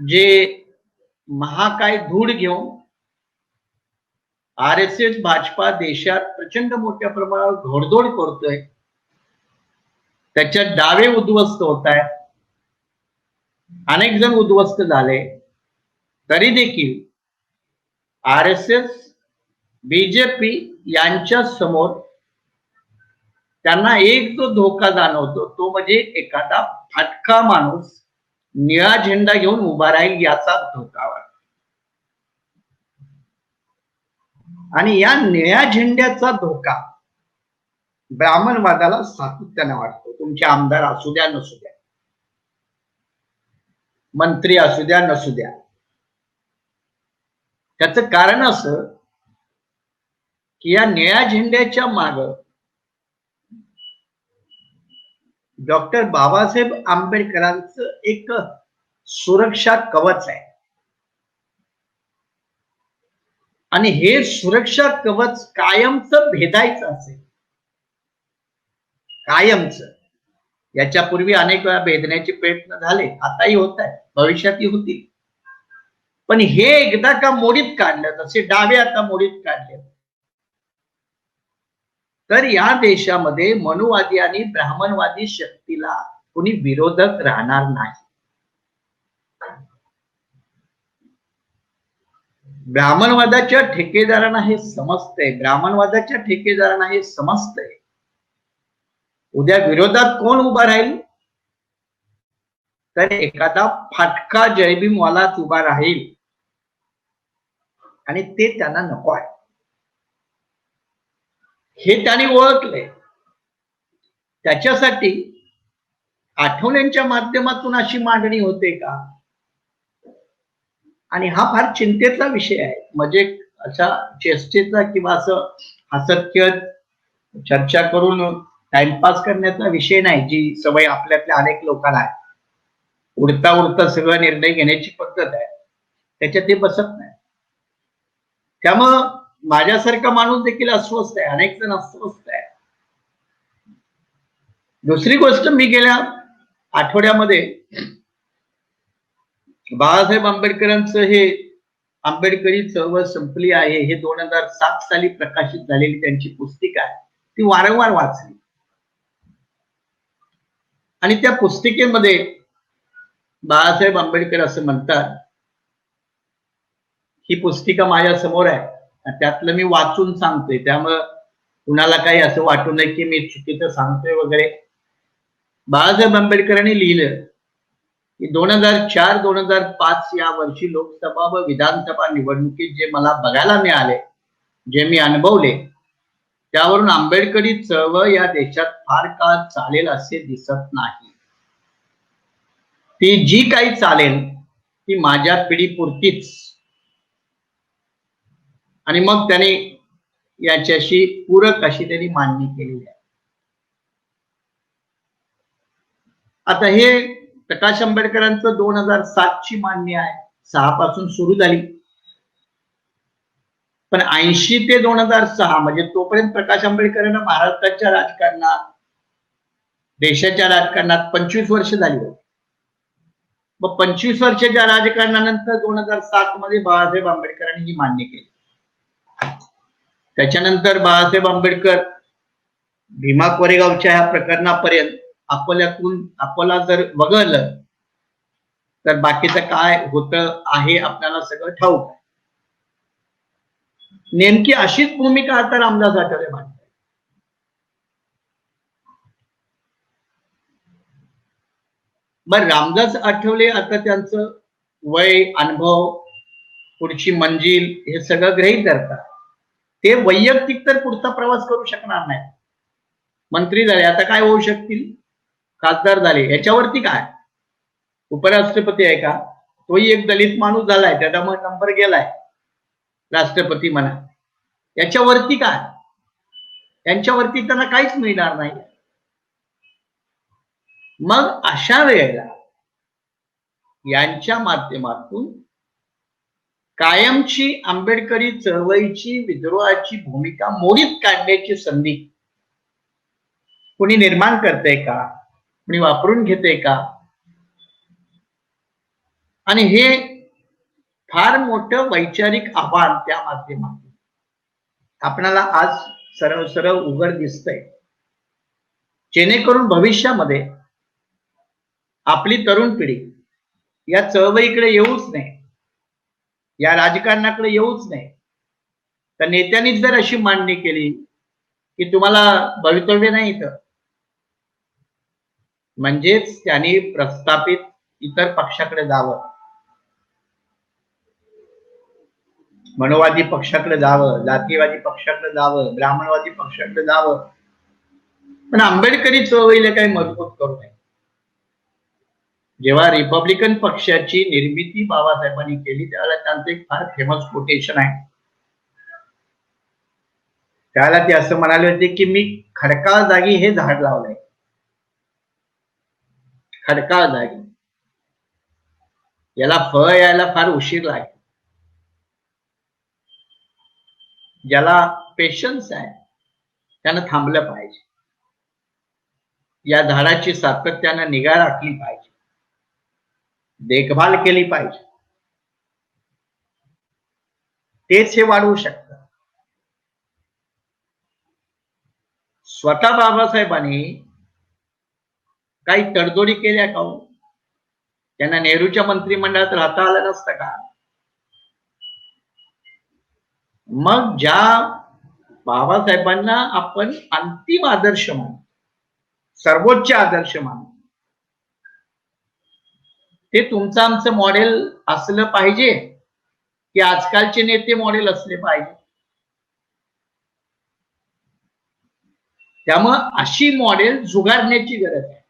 जे महाकाय धूळ घेऊन RSS भाजपा देशात प्रचंड मोठ्या प्रमाणावर घोडदौड करतोय, त्याच्यात डावे उद्ध्वस्त होत आहेत, अनेक जण उद्ध्वस्त झाले, तरी देखील RSS BJP यांच्या समोर त्यांना एक जो धोका जाणवतो तो म्हणजे एखादा फाटका माणूस निळा झेंडा घेऊन उभा राहील याचा धोका वाटतो. आणि या निळ्या झेंड्याचा धोका ब्राह्मणवादाला सातत्याने वाटतो. तुमचे आमदार असू द्या नसू द्या, मंत्री असू द्या नसू द्या. त्याचं कारण असं की या निळ्या झेंड्याच्या माग डॉक्टर बाबासाहेब आंबेडकरांचं एक सुरक्षा कवच आहे. आणि हे सुरक्षा कवच कायमचं भेदायचं असेल, कायमचं, याच्यापूर्वी अनेक वेळा भेदण्याचे प्रयत्न झाले, आताही होत आहे, भविष्यातही होतील. पण हे एकदा का मोडीत काढलं, तसे डावे आता मोडीत काढले, तर या देशामध्ये मनुवादी आणि ब्राह्मणवादी शक्तीला कोणी विरोधक राहणार नाही. ब्राह्मणवादाच्या ठेकेदारांना हे समजतंय, ब्राह्मणवादाच्या ठेकेदारांना हे समजतंय उद्या विरोधात कोण उभा राहील, तर एखादा फाटका जयभीमवालाच उभा राहील आणि ते त्यांना नको आहे, हे त्यांनी ओळखलंय. त्याच्यासाठी आठवल्यांच्या माध्यमातून अशी मांडणी होते का, आणि हा फार चिंतेचा विषय आहे. म्हणजे अशा चेष्टेचा किंवा असं असत्य चर्चा करून टाइमपास करण्याचा विषय नाही, जी सवय आपल्यातल्या अनेक लोकांना आहे. उडता उडता सगळं निर्णय घेण्याची पद्धत आहे, त्याच्यात ते बसत नाही. त्यामुळं माझ्यासारखा माणूस देखील अस्वस्थ आहे, अनेक जण अस्वस्थ आहे. दुसरी गोष्ट, मी गेल्या आठवड्यामध्ये बाळासाहेब आंबेडकरांचं हे आंबेडकरी चळवळ संपली आहे हे 2007 साली प्रकाशित झालेली त्यांची पुस्तिका आहे, ती वारंवार वाचली. आणि त्या पुस्तिकेमध्ये बाळासाहेब आंबेडकर असं म्हणतात, ही पुस्तिका माझ्या समोर आहे, त्यातलं मी वाचून सांगतोय, त्यामुळं कुणाला काही असं वाटू नये की मी चुकीचं सांगतोय वगैरे. बाळासाहेब आंबेडकरांनी लिहिलं की 2004-2005 या वर्षी लोकसभा व विधानसभा निवडणुकीत जे मला बघायला मिळाले, जे मी अनुभवले, त्यावरून आंबेडकरी चळवळ या देशात फार काळ चालेल असे दिसत नाही. ती जी काही चालेल ती माझ्या पिढीपुरतीच. आणि मग त्याने याच्याशी पूरक अशी त्यांनी मांडणी केलेली आहे. आता हे प्रकाश आंबेडकरांचं 2007 ची मांडणी आहे, 6 पासून सुरू झाली, पण 80 ते 2006 म्हणजे तोपर्यंत प्रकाश आंबेडकरांना महाराष्ट्राच्या राजकारणात, देशाच्या राजकारणात 25 वर्ष झाली होती. मग 25 वर्षाच्या राजकारणानंतर 2007 मध्ये बाळासाहेब आंबेडकरांनी ही मांडणी केली. त्याच्यानंतर बाळासाहेब आंबेडकर भीमा कोरेगावच्या ह्या प्रकरणापर्यंत अकोला जर वगळलं तर बाकीचं काय होतं आहे आपल्याला सगळं ठाऊक आहे. नेमकी अशीच भूमिका आता रामदास आठवले मांडतात. मग रामदास आठवले आता त्यांचं वय, अनुभव, पुढची मंजिल हे सगळं गृहीत धरतात. ते वैयक्तिक तर पुढचा प्रवास करू शकणार नाही. मंत्री झाले, आता काय होऊ शकतील, खासदार झाले, याच्यावरती काय, उपराष्ट्रपती आहे का, तोही एक दलित माणूस झालाय, त्याच्यामुळे नंबर गेलाय राष्ट्रपती म्हणा, याच्यावरती काय, यांच्यावरती त्यांना काहीच मिळणार नाही. मग अशा वेळेला यांच्या माध्यमातून कायमची आंबेडकरी चळवळीची, विद्रोहाची भूमिका मोडीत काढण्याची संधी कोणी निर्माण करते का, कोणी वापरून घेते का? आणि हे फार मोठं वैचारिक आव्हान त्या माध्यमातून आपल्याला आज सरळ सरळ उघड दिसतंय, जेणेकरून भविष्यामध्ये आपली तरुण पिढी या चळवळीकडे येऊच नाही, या राजकारणाकडे येऊच नाही. तर नेत्यांनीच जर अशी मांडणी केली की तुम्हाला भवितव्य नाही तर म्हणजेच त्यांनी प्रस्थापित इतर पक्षाकडे जावं, मनोवादी पक्षाकडे जावं, जातीवादी पक्षाकडे जावं, ब्राह्मणवादी पक्षाकडे जावं, पण आंबेडकरी चळवळीला काही मजबूत करू नये. जेव्हा रिपब्लिकन पक्षाची निर्मिती बाबासाहेबांनी केली त्यावेळेला त्यांचं एक फार फेमस कोटेशन आहे. त्याला ते असं म्हणाले होते की मी खडकाळ जागी हे झाड लावलंय, खडकाळ जागी, याला फळ यायला फार उशीर लागेल. ज्याला पेशन्स आहे त्यानं थांबलं पाहिजे, या झाडाची सातत्यानं निगा राखली पाहिजे, देखभाल केली पाहिजे, तेच हे वाढवू शकतं. स्वतः बाबासाहेबांनी काही तडजोडी केल्या का? त्यांना नेहरूच्या मंत्रिमंडळात राहता आलं नसतं का? मग ज्या बाबासाहेबांना आपण अंतिम आदर्श मानू, सर्वोच्च आदर्श मानू, ते तुमचं आमचं मॉडेल असलं पाहिजे की आजकालचे नेते मॉडेल असले पाहिजे? त्यामुळं अशी मॉडेल झुगारण्याची गरज आहे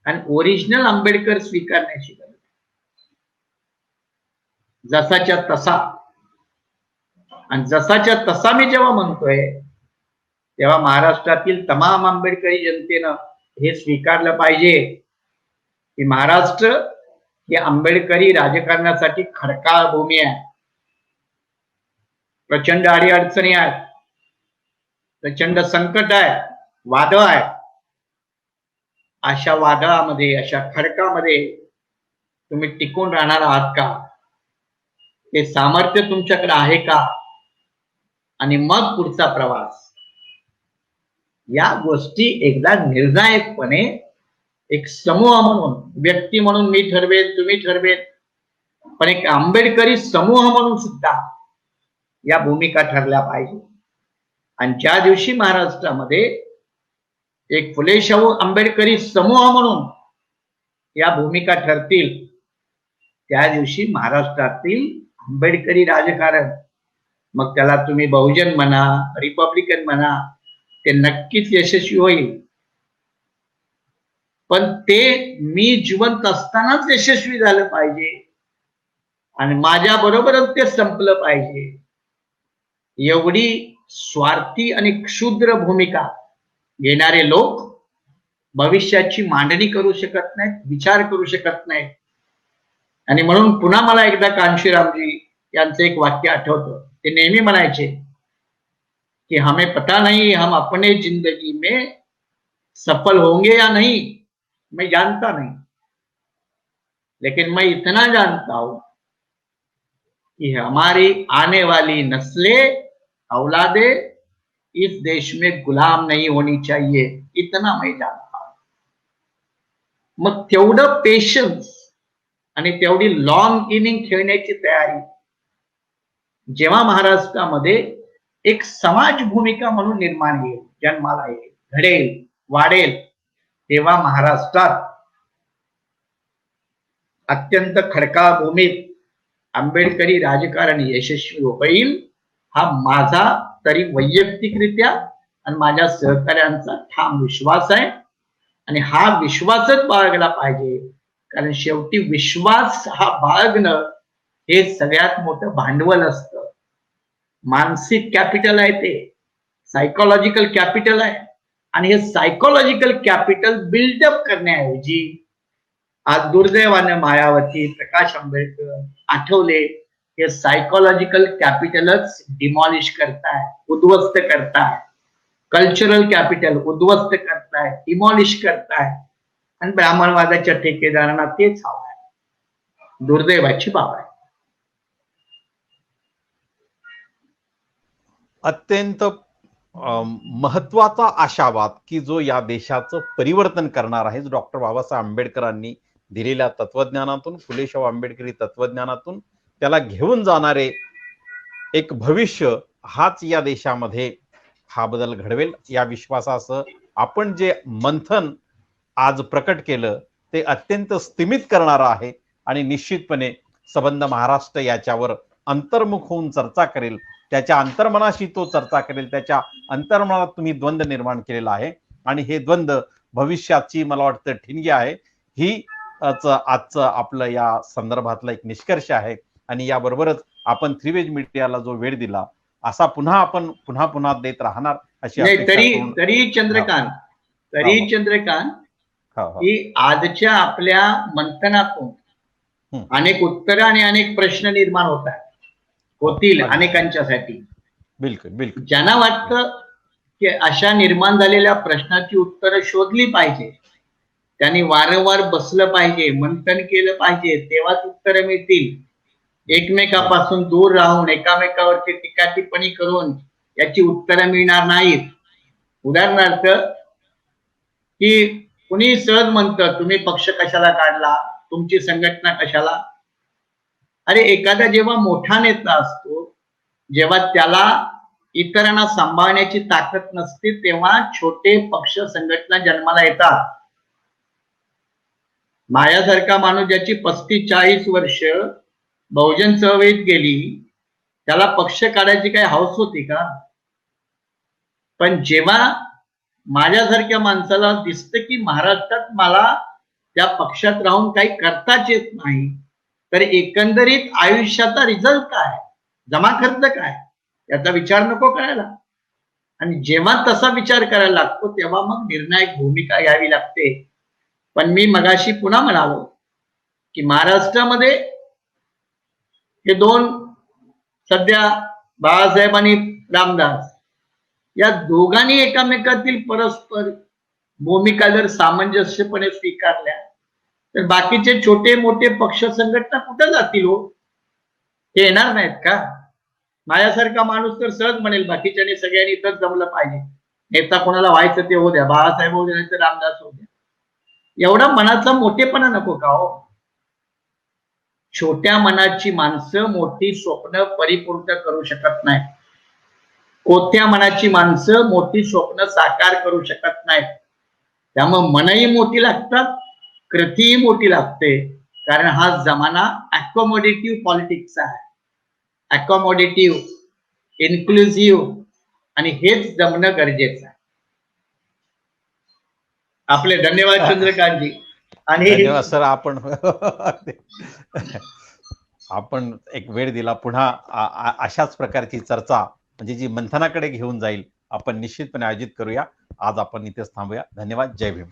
आणि ओरिजिनल आंबेडकर स्वीकारण्याची गरज आहे. जसाच्या तसा आणि जसाच्या तसा मी जेव्हा म्हणतोय तेव्हा महाराष्ट्रातील तमाम आंबेडकरी जनतेनं हे स्वीकारलं पाहिजे की महाराष्ट्र ही आंबेडकरी राजकारणासाठी खडकाळ भूमी आहे. प्रचंड अडीअडचणी आहेत, प्रचंड संकट आहे, वादळ आहे. अशा वादळामध्ये, अशा खडकामध्ये तुम्ही टिकून राहणार आहात का? ते सामर्थ्य तुमच्याकडे आहे का? आणि मग पुढचा प्रवास. या गोष्टी एकदा निर्णायकपणे एक समूह म्हणून, व्यक्ती म्हणून मी ठरवेन, तुम्ही ठरवेन, पण एक आंबेडकरी समूह म्हणून सुद्धा या भूमिका ठरल्या पाहिजे. आणि ज्या दिवशी महाराष्ट्रामध्ये एक फुले शाहू आंबेडकरी समूह म्हणून या भूमिका ठरतील, त्या दिवशी महाराष्ट्रातील आंबेडकरी राजकारण, मग त्याला तुम्ही बहुजन म्हणा, रिपब्लिकन म्हणा, ते नक्कीच यशस्वी होईल. पण ते मी जिवंत असतानाच यशस्वी झालं पाहिजे आणि माझ्या बरोबरच ते संपलं पाहिजे. एवढी स्वार्थी आणि क्षुद्र भूमिका घेणारे लोक भविष्याची मांडणी करू शकत नाहीत, विचार करू शकत नाहीत. आणि म्हणून पुन्हा मला एकदा कांशीरामजी यांचं एक वाक्य आठवतं. ते नेहमी म्हणायचे कि हमें पता नहीं हम अपने जिंदगी में सफल होंगे या नहीं, मैं जानता नहीं, लेकिन मैं इतना जानता हूं कि हमारी आने वाली नस्लें, औलादें इस देश में गुलाम नहीं होनी चाहिए, इतना मैं जानता हूं. मग तेवढं पेशन्स आणि तेवढी लॉंग इनिंग खेळण्याची तयारी जेव्हा महाराष्ट्रामध्ये एक समाज भूमिका म्हणून निर्माण येईल, जन्माला येईल, घडेल, वाढेल, तेव्हा महाराष्ट्रात अत्यंत खडकाळ भूमीत आंबेडकरी राजकारण यशस्वी होईल. हा माझा तरी वैयक्तिकरित्या आणि माझ्या सहकार्यांचा ठाम विश्वास आहे. आणि हा विश्वासच बाळगला पाहिजे, कारण शेवटी विश्वास हा बाळगणं हे सगळ्यात मोठं भांडवल असतं. मानसिक कॅपिटल आहे, ते सायकोलॉजिकल कॅपिटल आहे. आणि हे सायकोलॉजिकल कॅपिटल बिल्डअप करण्याऐवजी आज दुर्दैवानं मायावती, प्रकाश आंबेडकर, आठवले हे सायकोलॉजिकल कॅपिटलच डिमॉलिश करताय, उद्ध्वस्त करताय. कल्चरल कॅपिटल उद्ध्वस्त करताय, डिमॉलिश करताय. आणि ब्राह्मणवादाच्या ठेकेदारांना तेच हवं आहे. दुर्दैवाची बाब आहे. अत्यंत महत्वाचा आशावाद की जो या देशाचं परिवर्तन करणार आहे. डॉक्टर बाबासाहेब आंबेडकरांनी दिलेल्या तत्वज्ञानातून, फुले शाहू आंबेडकरी तत्वज्ञानातून त्याला घेऊन जाणारे एक भविष्य हाच या देशामध्ये हा बदल घडवेल. या विश्वासासह आपण जे मंथन आज प्रकट केलं ते अत्यंत स्तिमित करणारं आहे आणि निश्चितपणे संबंध महाराष्ट्र याच्यावर अंतर्मुख होऊन चर्चा करेल. त्याच्या अंतर्मनाशी तो चर्चा करेल. त्याच्या अंतर्मनात तुम्ही द्वंद्व निर्माण केलेला आहे आणि हे द्वंद्व भविष्याची मला वाटतं ठिणगी आहे. ही आजचं आपलं या संदर्भातला एक निष्कर्ष आहे. आणि याबरोबरच आपण थ्रीवेज मीडियाला जो वेळ दिला असा आपण पुन्हा देत राहणार अशी तरी चंद्रकांत की आजच्या आपल्या मंथनातून अनेक उत्तर आणि अनेक प्रश्न निर्माण होतील अनेकांच्यासाठी. बिलकुल ज्यांना वाटतं की अशा निर्माण झालेल्या प्रश्नाची उत्तरं शोधली पाहिजे, त्यांनी वारंवार बसलं पाहिजे, मंथन केलं पाहिजे, तेव्हाच उत्तरं मिळतील. एकमेकापासून दूर राहून एकामेकावरची टीका टिप्पणी करून याची उत्तरं मिळणार नाहीत. उदाहरणार्थ की कुणी सहज म्हणतं तुम्ही पक्ष कशाला काढला, तुमची संघटना कशाला. अरे एखादा जेव्हा मोठा नेता असतो, जेव्हा त्याला इतरांना सांभाळण्याची ताकद नसते, तेव्हा छोटे पक्ष संघटना जन्माला येतात. माझ्यासारखा माणूस ज्याची 35-40 वर्ष बहुजन चळवळीत गेली, त्याला पक्ष काढायची काही हौस होती का? पण जेव्हा माझ्यासारख्या माणसाला दिसतं की महाराष्ट्रात मला त्या पक्षात राहून काही करताच येत नाही, तर एकंदरीत आयुष्याचा रिझल्ट काय, जमा खर्च काय, याचा विचार नको करायला? आणि जेव्हा तसा विचार करायला लागतो तेव्हा मग निर्णायक भूमिका घ्यावी लागते. पण मी मगाशी पुन्हा म्हणालो की महाराष्ट्रामध्ये हे दोन सध्या बाळासाहेब आणि रामदास या दोघांनी एकमेकातील परस्पर भूमिका जर सामंजस्यपणे स्वीकारल्या तर बाकीचे छोटे मोठे पक्ष संघटना कुठे जातील हो? ते येणार नाहीत का? माझ्यासारखा माणूस तर सहज म्हणेल बाकीच्याने सगळ्यांनी इथंच जमलं पाहिजे, नेता कोणाला व्हायचं ते होऊ द्या, बाळासाहेब होऊ द्या नाही तर रामदास होऊ द्या. एवढा मनाचा मोठेपणा नको का हो? छोट्या मनाची माणसं मोठी स्वप्न परिपूर्ण करू शकत नाही. कोथ्या मनाची माणसं मोठी स्वप्न साकार करू शकत नाहीत. त्यामुळे मनही मोठी लागतात, कृतीही मोठी लागते. कारण हा जमाना अकोमोडेटिव्ह पॉलिटिक्स आहे. अकोमोडेटिव्ह, इन्क्लुझिव्ह, आणि हेच जमणं गरजेचं आहे. आपले धन्यवाद चंद्रकांतजी. आणि धन्यवाद सर. आपण एक वेळ दिला. पुन्हा अशाच प्रकारची चर्चा म्हणजे जी मंथनाकडे घेऊन जाईल आपण निश्चितपणे आयोजित करूया. आज आपण इथेच थांबूया. धन्यवाद. जय भीम.